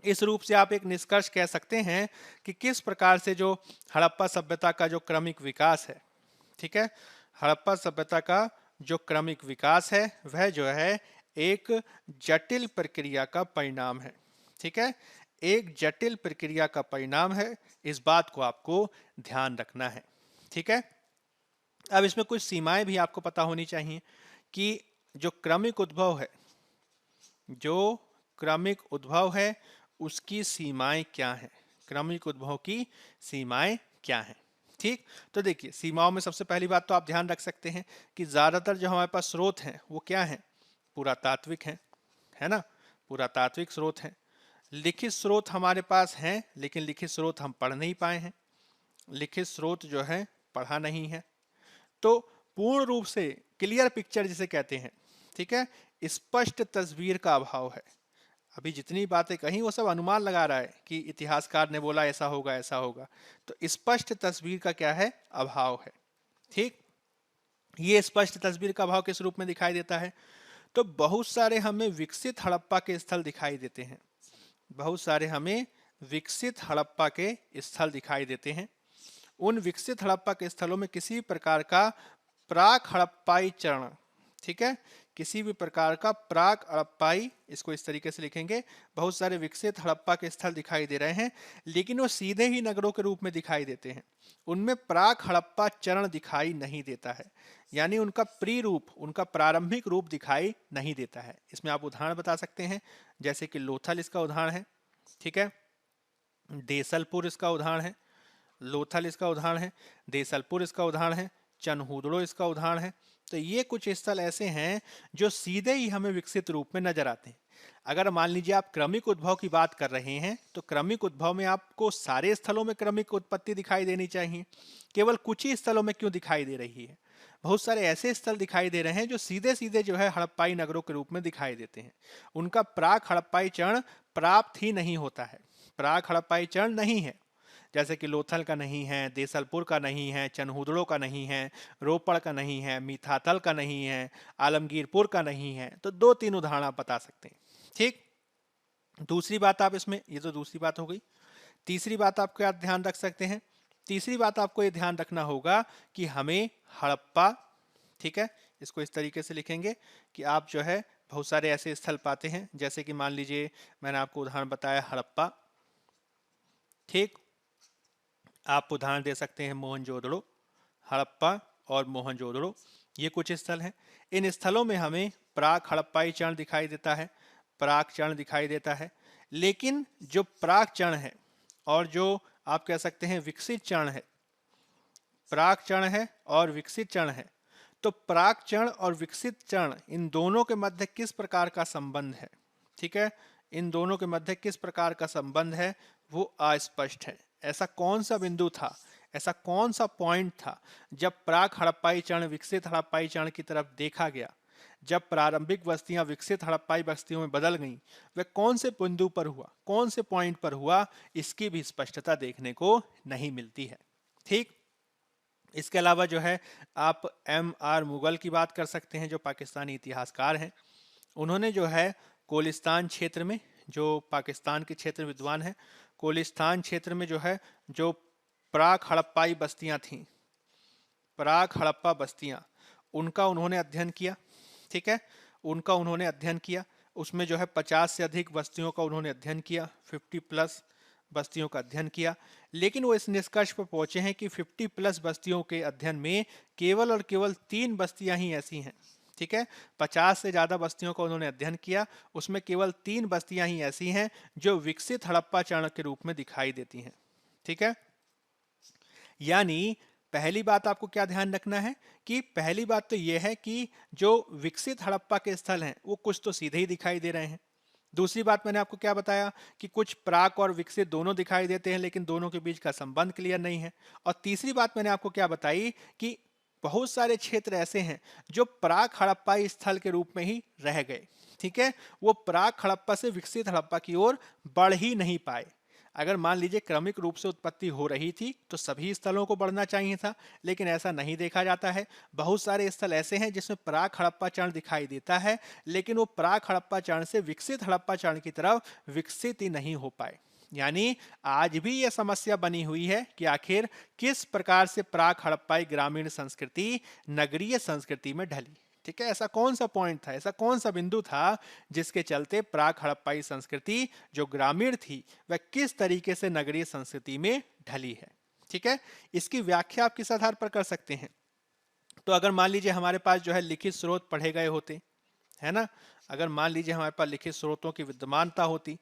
इस रूप से आप एक निष्कर्ष कह सकते हैं कि किस प्रकार से जो हड़प्पा सभ्यता का जो क्रमिक विकास है, ठीक है, हड़प्पा सभ्यता का जो क्रमिक विकास है वह जो है एक जटिल प्रक्रिया का परिणाम है। ठीक है, एक जटिल प्रक्रिया का परिणाम है, इस बात को आपको ध्यान रखना है। ठीक है, अब इसमें कुछ सीमाएं भी आपको पता होनी चाहिए कि जो क्रमिक उद्भव है, जो क्रमिक उद्भव है उसकी सीमाएं क्या हैं, क्रमिक उद्भव की सीमाएं क्या हैं। ठीक, तो देखिए सीमाओं में सबसे पहली बात तो आप ध्यान रख सकते हैं कि ज्यादातर जो हमारे पास स्रोत हैं वो क्या हैं, पुरातात्विक हैं, है ना, पुरातात्विक स्रोत हैं। लिखित स्रोत हमारे पास हैं लेकिन लिखित स्रोत हम पढ़ नहीं पाए हैं, लिखित स्रोत जो है पढ़ा नहीं है। तो पूर्ण रूप से क्लियर पिक्चर जिसे कहते हैं, ठीक है, स्पष्ट तस्वीर का अभाव है। अभी जितनी बातें कही वो सब अनुमान लगा रहा है कि इतिहासकार ने बोला ऐसा होगा ऐसा होगा, तो स्पष्ट तस्वीर का क्या है, अभाव है। ठीक, ये स्पष्ट तस्वीर का अभाव किस रूप में दिखाई देता है, तो बहुत सारे हमें विकसित हड़प्पा के स्थल दिखाई देते हैं, बहुत सारे हमें विकसित हड़प्पा के स्थल दिखाई देते हैं। उन विकसित हड़प्पा के स्थलों में किसी प्रकार का प्राक हड़प्पाई चरण, ठीक है, किसी भी प्रकार का प्राक हड़प्पाई, इसको इस तरीके से लिखेंगे, बहुत सारे विकसित हड़प्पा के स्थल दिखाई दे रहे हैं लेकिन वो सीधे ही नगरों के रूप में दिखाई देते हैं, उनमें प्राक हड़प्पा चरण दिखाई नहीं देता है, यानी उनका प्री रूप, उनका प्रारंभिक रूप दिखाई नहीं देता है। इसमें आप उदाहरण बता सकते हैं, जैसे कि लोथल इसका उदाहरण है, ठीक है, देसलपुर इसका उदाहरण है, लोथल इसका उदाहरण है, देसलपुर इसका उदाहरण है, चनहूदड़ो इसका उदाहरण है। तो ये कुछ स्थल ऐसे हैं जो सीधे ही हमें विकसित रूप में नजर आते हैं। अगर मान लीजिए आप क्रमिक उद्भव की बात कर रहे हैं तो क्रमिक उद्भव में आपको सारे स्थलों में क्रमिक उत्पत्ति दिखाई देनी चाहिए, केवल कुछ ही स्थलों में क्यों दिखाई दे रही है। बहुत सारे ऐसे स्थल दिखाई दे रहे हैं जो सीधे सीधे जो है हड़प्पाई नगरों के रूप में दिखाई देते हैं, उनका प्राक हड़प्पाई चरण प्राप्त ही नहीं होता है, प्राक हड़प्पाई चरण नहीं है। जैसे कि लोथल का नहीं है, देसलपुर का नहीं है, चनहूदड़ो का नहीं है, रोपड़ का नहीं है, मीठातल का नहीं है, आलमगीरपुर का नहीं है। तो दो तीन उदाहरण आप बता सकते हैं। ठीक, दूसरी बात आप इसमें, ये तो दूसरी बात हो गई। तीसरी बात आप क्या ध्यान रख सकते हैं, तीसरी बात आपको ये ध्यान रखना होगा कि हमें हड़प्पा, ठीक है, इसको इस तरीके से लिखेंगे कि आप जो है बहुत सारे ऐसे स्थल पाते हैं, जैसे कि मान लीजिए मैंने आपको उदाहरण बताया हड़प्पा, ठीक, आप उदाहरण दे सकते हैं मोहनजोदड़ो, हड़प्पा और मोहनजोदड़ो, ये कुछ स्थल हैं। इन स्थलों में हमें प्राक हड़प्पाई चरण दिखाई देता है, प्राक चरण दिखाई देता है, लेकिन जो प्राक चरण है और जो आप कह सकते हैं विकसित चरण है, प्राक चरण है और विकसित चरण है, तो प्राक चरण और विकसित चरण इन दोनों के मध्य किस प्रकार का संबंध है, ठीक है, इन दोनों के मध्य किस प्रकार का संबंध है वो अस्पष्ट है। ऐसा कौन सा बिंदु था, ऐसा कौन सा पॉइंट था जब प्राक हड़प्पाई चरण विकसित हड़प्पाई चरण की तरफ देखा गया, जब प्रारंभिक बस्तियां विकसित हड़प्पाई बस्तियों में बदल गईं, वह कौन से बिंदु पर हुआ, कौन से पॉइंट पर हुआ, इसकी भी स्पष्टता देखने को नहीं मिलती है। ठीक, इसके अलावा जो है आप M.R. मुगल की बात कर सकते हैं, जो पाकिस्तानी इतिहासकार हैं। उन्होंने जो है कोलिस्तान क्षेत्र में, जो पाकिस्तान के क्षेत्र विद्वान हैं, कोलिस्तान क्षेत्र में जो है जो प्राक हड़प्पाई बस्तियां थीं, प्राक हड़प्पा बस्तियां, उनका उन्होंने अध्ययन किया, ठीक है, उनका उन्होंने अध्ययन किया। उसमें जो है 50 से अधिक बस्तियों का उन्होंने अध्ययन किया, 50 प्लस बस्तियों का अध्ययन किया, लेकिन वो इस निष्कर्ष पर पहुंचे हैं कि 50 प्लस बस्तियों के अध्ययन में केवल और केवल 3 बस्तियां ही ऐसी हैं, ठीक है, 50 से ज्यादा बस्तियों का उन्होंने अध्ययन किया, उसमें केवल 3 बस्तियां ही ऐसी हैं जो विकसित हड़प्पा चरण के रूप में दिखाई देती हैं, ठीक है। यानी पहली बात आपको क्या ध्यान रखना है कि पहली बात तो यह है कि जो विकसित हड़प्पा के स्थल हैं वो कुछ तो सीधे ही दिखाई दे रहे हैं। दूसरी बात मैंने आपको क्या बताया कि कुछ प्राक और विकसित दोनों दिखाई देते हैं लेकिन दोनों के बीच का संबंध क्लियर नहीं है। और तीसरी बात मैंने आपको क्या बताई कि बहुत सारे क्षेत्र ऐसे हैं जो प्राक हड़प्पाई स्थल के रूप में ही रह गए, ठीक है, वो प्राक हड़प्पा से विकसित हड़प्पा की ओर बढ़ ही नहीं पाए। अगर मान लीजिए क्रमिक रूप से उत्पत्ति हो रही थी तो सभी स्थलों को बढ़ना चाहिए था, लेकिन ऐसा नहीं देखा जाता है। बहुत सारे स्थल ऐसे हैं जिसमें प्राक हड़प्पा चरण दिखाई देता है लेकिन वो प्राक हड़प्पा चरण से विकसित हड़प्पा चरण की तरफ विकसित ही नहीं हो पाए। यानी आज भी यह समस्या बनी हुई है कि आखिर किस प्रकार से प्राक हड़प्पाई ग्रामीण संस्कृति नगरीय संस्कृति में ढली, ठीक है, ऐसा कौन सा पॉइंट था, ऐसा कौन सा बिंदु था जिसके चलते प्राक हड़प्पाई संस्कृति जो ग्रामीण थी वह किस तरीके से नगरीय संस्कृति में ढली है, ठीक है। इसकी व्याख्या आप किस आधार पर कर सकते हैं, तो अगर मान लीजिए हमारे पास जो है लिखित स्रोत पढ़े गए होते, है ना। अगर मान लीजिए हमारे पास लिखित स्रोतों की विद्यमानता होती,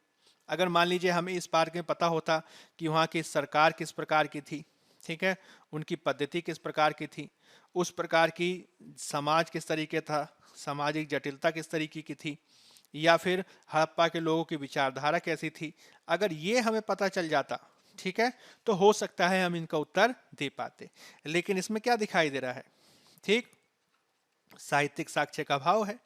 अगर मान लीजिए हमें इस बारे में पता होता कि वहाँ की सरकार किस प्रकार की थी, ठीक है, उनकी पद्धति किस प्रकार की थी, उस प्रकार की समाज किस तरीके था, सामाजिक जटिलता किस तरीके की थी, या फिर हड़प्पा के लोगों की विचारधारा कैसी थी, अगर ये हमें पता चल जाता, ठीक है, तो हो सकता है हम इनका उत्तर दे पाते। लेकिन इसमें क्या दिखाई दे रहा है, ठीक, साहित्यिक साक्ष्य का अभाव है,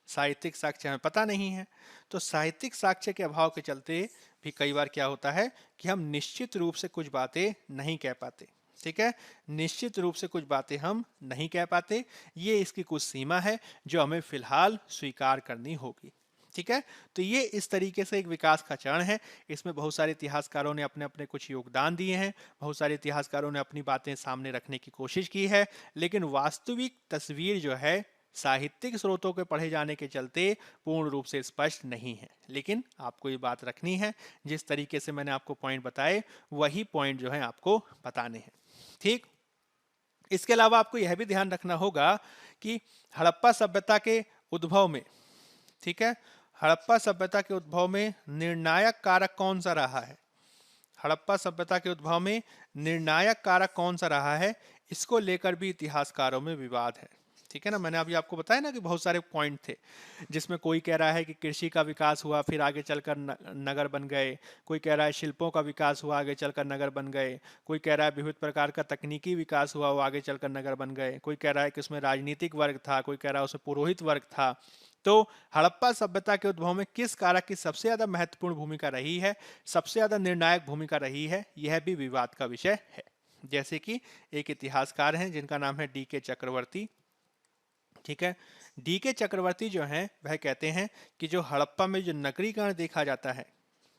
साहित्यिक साक्ष्य हमें पता नहीं है। तो साहित्यिक साक्ष्य के अभाव के चलते भी कई बार क्या होता है कि हम निश्चित रूप से कुछ बातें नहीं कह पाते, ठीक है, निश्चित रूप से कुछ बातें हम नहीं कह पाते। ये इसकी कुछ सीमा है जो हमें फिलहाल स्वीकार करनी होगी, ठीक है। तो ये इस तरीके से एक विकास का चरण है। इसमें बहुत सारे इतिहासकारों ने अपने अपने कुछ योगदान दिए हैं, बहुत सारे इतिहासकारों ने अपनी बातें सामने रखने की कोशिश की है, लेकिन वास्तविक तस्वीर जो है साहित्यिक स्रोतों के पढ़े जाने के चलते पूर्ण रूप से स्पष्ट नहीं है। लेकिन आपको ये बात रखनी है, जिस तरीके से मैंने आपको पॉइंट बताए वही पॉइंट जो है आपको बताने हैं, ठीक। इसके अलावा आपको यह भी ध्यान रखना होगा कि हड़प्पा सभ्यता के उद्भव में, ठीक है, हड़प्पा सभ्यता के उद्भव में निर्णायक कारक कौन सा रहा है, हड़प्पा सभ्यता के उद्भव में निर्णायक कारक कौन सा रहा है, इसको लेकर भी इतिहासकारों में विवाद है, ठीक है ना। मैंने अभी आपको बताया ना कि बहुत सारे पॉइंट थे, जिसमें कोई कह रहा है कि कृषि का विकास हुआ फिर आगे चलकर नगर बन गए, कोई कह रहा है शिल्पों का विकास हुआ आगे चलकर नगर बन गए, कोई कह रहा है विविध प्रकार का तकनीकी विकास हुआ वो आगे चलकर नगर बन गए, कोई कह रहा है कि उसमें राजनीतिक वर्ग था, कोई कह रहा है उसमें पुरोहित वर्ग था। तो हड़प्पा सभ्यता के उद्भव में किस कारक की सबसे ज्यादा महत्वपूर्ण भूमिका रही है, सबसे ज्यादा निर्णायक भूमिका रही है, यह भी विवाद का विषय है। जैसे कि एक इतिहासकार हैं जिनका नाम है डी के चक्रवर्ती, ठीक है, डी के चक्रवर्ती जो हैं वह कहते हैं कि जो हड़प्पा में जो नगरीकरण देखा जाता है,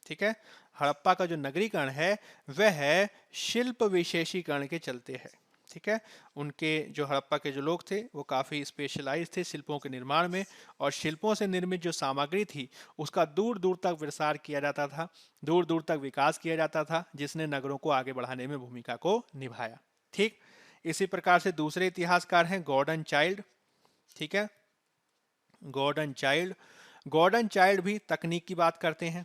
ठीक है, हड़प्पा का जो नगरीकरण है वह है शिल्प विशेषीकरण के चलते है, ठीक है। उनके जो हड़प्पा के जो लोग थे वो काफ़ी स्पेशलाइज थे शिल्पों के निर्माण में, और शिल्पों से निर्मित जो सामग्री थी उसका दूर दूर तक विस्तार किया जाता था, दूर दूर तक विकास किया जाता था, जिसने नगरों को आगे बढ़ाने में भूमिका को निभाया, ठीक। इसी प्रकार से दूसरे इतिहासकार हैं गॉर्डन चाइल्ड, ठीक है, गॉर्डन चाइल्ड, गॉर्डन चाइल्ड भी तकनीक की बात करते हैं,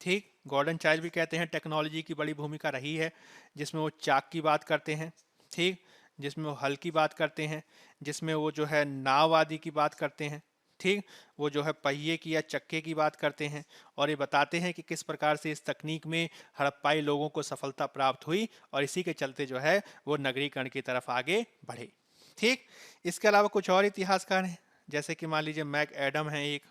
ठीक, गॉर्डन चाइल्ड भी कहते हैं टेक्नोलॉजी की बड़ी भूमिका रही है, जिसमें वो चाक की बात करते हैं, ठीक, जिसमें वो हल की बात करते हैं, जिसमें वो जो है नाव आदि की बात करते हैं, ठीक, वो जो है पहिए की या चक्के की बात करते हैं, और ये बताते हैं कि किस प्रकार से इस तकनीक में हड़प्पाई लोगों को सफलता प्राप्त हुई और इसी के चलते जो है वो नगरीकरण की तरफ आगे बढ़े, ठीक। इसके अलावा कुछ और इतिहासकार हैं, जैसे कि मान लीजिए मैक एडम है एक,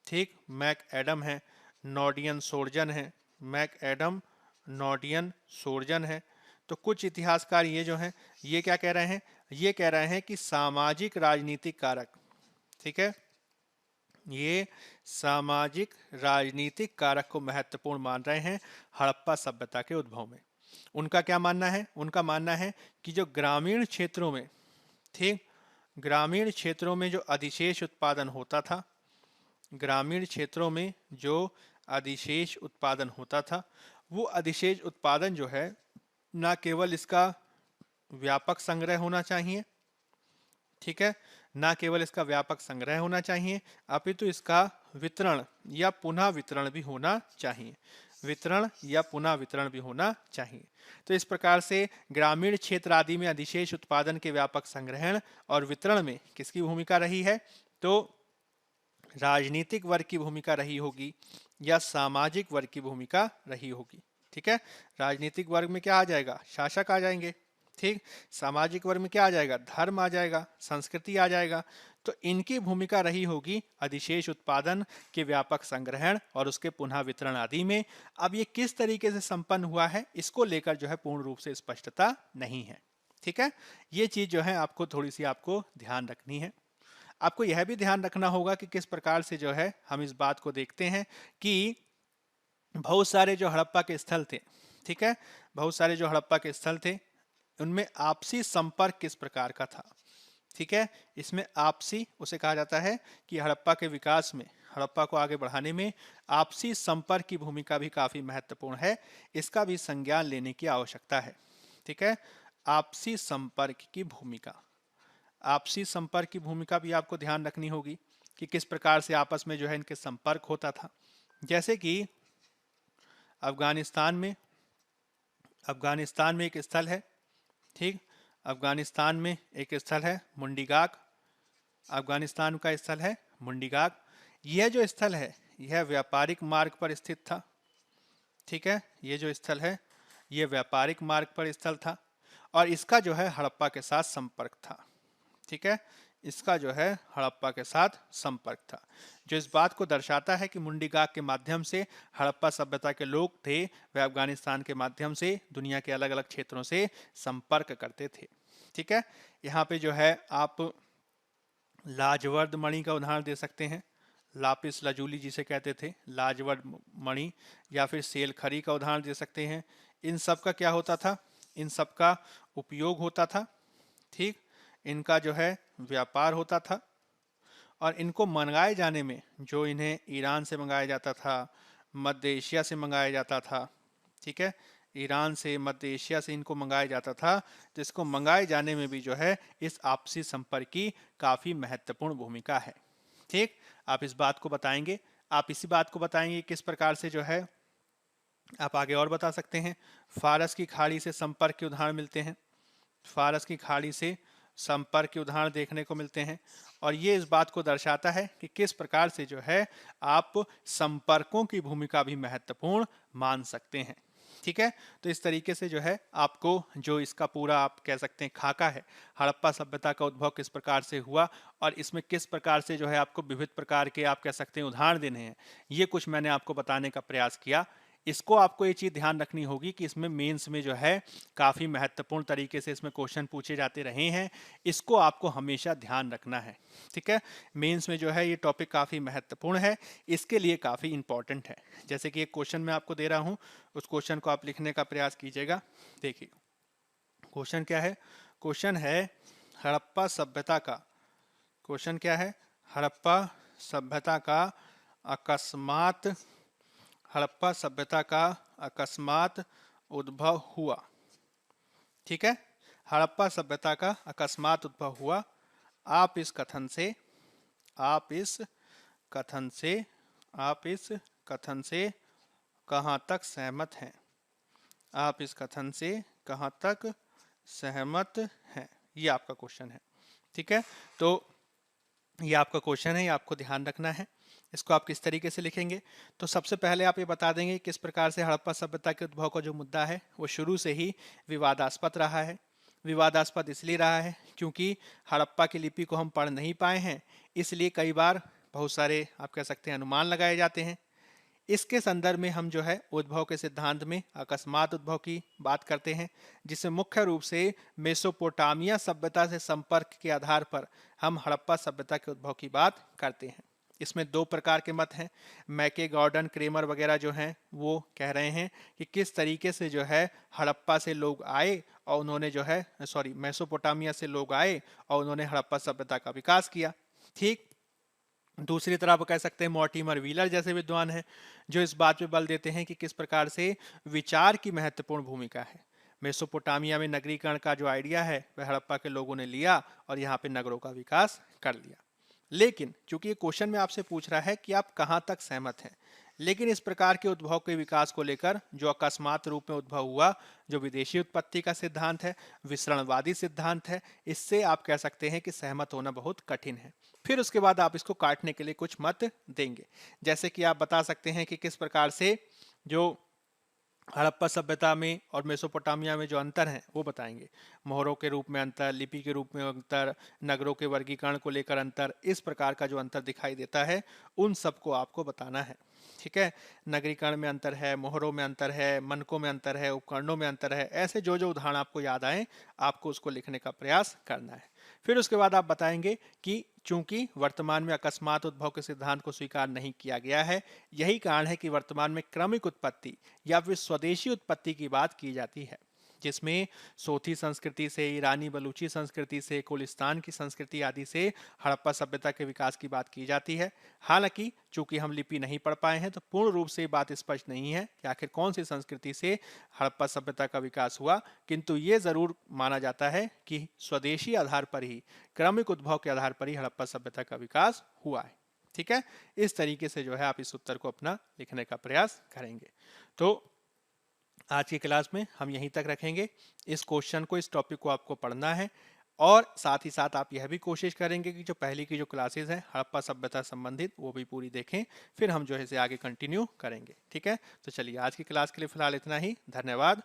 ठीक, मैक एडम है, नॉर्डियन सोर्जन है, मैक एडम नॉर्डियन सोर्जन है। तो कुछ इतिहासकार ये जो हैं ये क्या कह रहे हैं, ये कह रहे हैं कि सामाजिक राजनीतिक कारक, ठीक है, ये सामाजिक राजनीतिक कारक को महत्वपूर्ण मान रहे हैं हड़प्पा सभ्यता के उद्भव में। उनका क्या मानना है, उनका मानना है कि जो ग्रामीण क्षेत्रों में, ठीक, ग्रामीण क्षेत्रों में जो अधिशेष उत्पादन होता था, ग्रामीण क्षेत्रों में जो अधिशेष उत्पादन होता था वो अधिशेष उत्पादन जो है ना केवल इसका व्यापक संग्रह होना चाहिए, ठीक है, ना केवल इसका व्यापक संग्रह होना चाहिए अपितु इसका वितरण या पुनः वितरण भी होना चाहिए, वितरण या पुनः वितरण भी होना चाहिए। तो इस प्रकार से ग्रामीण क्षेत्र आदि में अधिशेष उत्पादन के व्यापक संग्रहण और वितरण में किसकी भूमिका रही है, तो राजनीतिक वर्ग की भूमिका रही होगी या सामाजिक वर्ग की भूमिका रही होगी, ठीक है। राजनीतिक वर्ग में क्या आ जाएगा, शासक आ जाएंगे, ठीक, सामाजिक वर्ग में क्या आ जाएगा, धर्म आ जाएगा, संस्कृति आ जाएगा। तो इनकी भूमिका रही होगी अधिशेष उत्पादन के व्यापक संग्रहण और उसके पुनः वितरण आदि में। अब ये किस तरीके से संपन्न हुआ है इसको लेकर जो है पूर्ण रूप से स्पष्टता नहीं है, ठीक है। ये चीज जो है आपको थोड़ी सी आपको ध्यान रखनी है। आपको यह भी ध्यान रखना होगा कि किस प्रकार से जो है हम इस बात को देखते हैं कि बहुत सारे जो हड़प्पा के स्थल थे, ठीक है, बहुत सारे जो हड़प्पा के स्थल थे उनमें आपसी संपर्क किस प्रकार का था, ठीक है। इसमें आपसी उसे कहा जाता है कि हड़प्पा के विकास में, हड़प्पा को आगे बढ़ाने में आपसी संपर्क की भूमिका भी काफी महत्वपूर्ण है, इसका भी संज्ञान लेने की आवश्यकता है, ठीक है। आपसी संपर्क की भूमिका, आपसी संपर्क की भूमिका भी आपको ध्यान रखनी होगी कि किस प्रकार से आपस में जो है इनके संपर्क होता था। जैसे कि अफगानिस्तान में एक स्थल है, ठीक, अफगानिस्तान में एक स्थल है मुंडीगाक, अफगानिस्तान का स्थल है मुंडीगाक। यह जो स्थल है यह व्यापारिक मार्ग पर स्थित था, ठीक है, ये जो स्थल है ये व्यापारिक मार्ग पर स्थल था और इसका जो है हड़प्पा के साथ संपर्क था, ठीक है, इसका जो है हड़प्पा के साथ संपर्क था, जो इस बात को दर्शाता है कि मुंडीगाक के माध्यम से हड़प्पा सभ्यता के लोग थे वे अफगानिस्तान के माध्यम से दुनिया के अलग अलग क्षेत्रों से संपर्क करते थे, ठीक है। यहाँ पे जो है आप लाजवर्द मणि का उदाहरण दे सकते हैं, लापिस लाजुली जिसे कहते थे, लाजवर्द मणि, या फिर सेलखरी का उदाहरण दे सकते हैं। इन सब का क्या होता था, इन सब का उपयोग होता था, ठीक, इनका जो है व्यापार होता था और इनको मंगाए जाने में जो इन्हें ईरान से मंगाया जाता था, मध्य एशिया से मंगाया जाता था, ठीक है, ईरान से मध्य एशिया से इनको मंगाया जाता था, जिसको मंगाए जाने में भी जो है इस आपसी संपर्क की काफ़ी महत्वपूर्ण भूमिका है, ठीक। आप इस बात को बताएंगे, आप इसी बात को बताएंगे किस प्रकार से जो है आप आगे और बता सकते हैं। फारस की खाड़ी से संपर्क के उदाहरण मिलते हैं, फारस की खाड़ी से संपर्क के उदाहरण देखने को मिलते हैं और ये इस बात को दर्शाता है कि किस प्रकार से जो है आप संपर्कों की भूमिका भी महत्वपूर्ण मान सकते हैं, ठीक है। तो इस तरीके से जो है आपको जो इसका पूरा आप कह सकते हैं खाका है, हड़प्पा सभ्यता का उद्भव किस प्रकार से हुआ और इसमें किस प्रकार से जो है आपको विविध प्रकार के आप कह सकते हैं उदाहरण देने हैं, ये कुछ मैंने आपको बताने का प्रयास किया। इसको आपको ये चीज़ ध्यान रखनी होगी कि इसमें मेंस में जो है काफ़ी महत्वपूर्ण तरीके से इसमें क्वेश्चन पूछे जाते रहे हैं, इसको आपको हमेशा ध्यान रखना है, ठीक है। मेंस में जो है ये टॉपिक काफ़ी महत्वपूर्ण है, इसके लिए काफ़ी इंपॉर्टेंट है। जैसे कि एक क्वेश्चन मैं आपको दे रहा हूँ, उस क्वेश्चन को आप लिखने का प्रयास कीजिएगा। देखिए क्वेश्चन क्या है, क्वेश्चन है हड़प्पा सभ्यता का, क्वेश्चन क्या है, हड़प्पा सभ्यता का अकस्मात, हड़प्पा सभ्यता का अकस्मात उद्भव हुआ, ठीक है, हड़प्पा सभ्यता का अकस्मात उद्भव हुआ। आप इस कथन से कहां तक सहमत हैं, आप इस कथन से कहां तक सहमत हैं, ये आपका क्वेश्चन है, ठीक है। तो ये आपका क्वेश्चन है, ये आपको ध्यान रखना है। इसको आप किस तरीके से लिखेंगे, तो सबसे पहले आप ये बता देंगे किस प्रकार से हड़प्पा सभ्यता के उद्भव का जो मुद्दा है वो शुरू से ही विवादास्पद रहा है। विवादास्पद इसलिए रहा है क्योंकि हड़प्पा की लिपि को हम पढ़ नहीं पाए हैं, इसलिए कई बार बहुत सारे आप कह सकते हैं अनुमान लगाए जाते हैं। इसके संदर्भ में हम जो है उद्भव के सिद्धांत में अकस्मात उद्भव की बात करते हैं, जिसमें मुख्य रूप से मेसोपोटामिया सभ्यता से संपर्क के आधार पर हम हड़प्पा सभ्यता के उद्भव की बात करते हैं। इसमें दो प्रकार के मत हैं, मैके गॉर्डन क्रेमर वगैरह जो हैं वो कह रहे हैं कि किस तरीके से जो है हड़प्पा से लोग आए और उन्होंने जो है मेसोपोटामिया से लोग आए और उन्होंने हड़प्पा सभ्यता का विकास किया, ठीक। दूसरी तरफ कह सकते हैं मॉर्टिमर व्हीलर जैसे विद्वान हैं जो इस बात पे बल देते हैं कि किस प्रकार से विचार की महत्वपूर्ण भूमिका है। मेसोपोटामिया में नगरीकरण का जो आइडिया है वह हड़प्पा के लोगों ने लिया और यहाँ पे नगरों का विकास कर लिया। लेकिन चूंकि ये क्वेश्चन में आपसे पूछ रहा है कि आप कहाँ तक सहमत हैं, लेकिन इस प्रकार के उद्भव के विकास को लेकर जो अकस्मात रूप में उद्भव हुआ, जो विदेशी उत्पत्ति का सिद्धांत है, विसरणवादी सिद्धांत है, इससे आप कह सकते हैं कि सहमत होना बहुत कठिन है। फिर उसके बाद आप इसको काटने के लिए कुछ मत देंगे, जैसे कि आप बता सकते हैं कि किस प्रकार से जो हड़प्पा सभ्यता में और मेसोपोटामिया में जो अंतर है वो बताएंगे, मोहरों के रूप में अंतर, लिपि के रूप में अंतर, नगरों के वर्गीकरण को लेकर अंतर, इस प्रकार का जो अंतर दिखाई देता है उन सबको आपको बताना है, ठीक है। नगरीकरण में अंतर है, मोहरों में अंतर है, मनकों में अंतर है, उपकरणों में अंतर है, ऐसे जो जो उदाहरण आपको याद आए आपको उसको लिखने का प्रयास करना है। फिर उसके बाद आप बताएंगे कि चूंकि वर्तमान में अकस्मात उद्भव के सिद्धांत को स्वीकार नहीं किया गया है, यही कारण है कि वर्तमान में क्रमिक उत्पत्ति या फिर स्वदेशी उत्पत्ति की बात की जाती है, जिसमें सोथी संस्कृति से, ईरानी बलूची संस्कृति से, कोलिस्तान की संस्कृति आदि से हड़प्पा सभ्यता के विकास की बात की जाती है। हालांकि चूंकि हम लिपि नहीं पढ़ पाए हैं तो पूर्ण रूप से बात स्पष्ट नहीं है कि आखिर कौन सी संस्कृति से हड़प्पा सभ्यता का विकास हुआ, किंतु ये जरूर माना जाता है कि स्वदेशी आधार पर ही, क्रमिक उद्भव के आधार पर ही हड़प्पा सभ्यता का विकास हुआ है। ठीक है, इस तरीके से जो है आप इस उत्तर को अपना लिखने का प्रयास करेंगे। तो आज की क्लास में हम यहीं तक रखेंगे। इस क्वेश्चन को, इस टॉपिक को आपको पढ़ना है और साथ ही साथ आप यह भी कोशिश करेंगे कि जो पहले की जो क्लासेस हैं हड़प्पा सभ्यता संबंधित वो भी पूरी देखें, फिर हम जो है इसे आगे कंटिन्यू करेंगे। ठीक है, तो चलिए आज की क्लास के लिए फिलहाल इतना ही। धन्यवाद।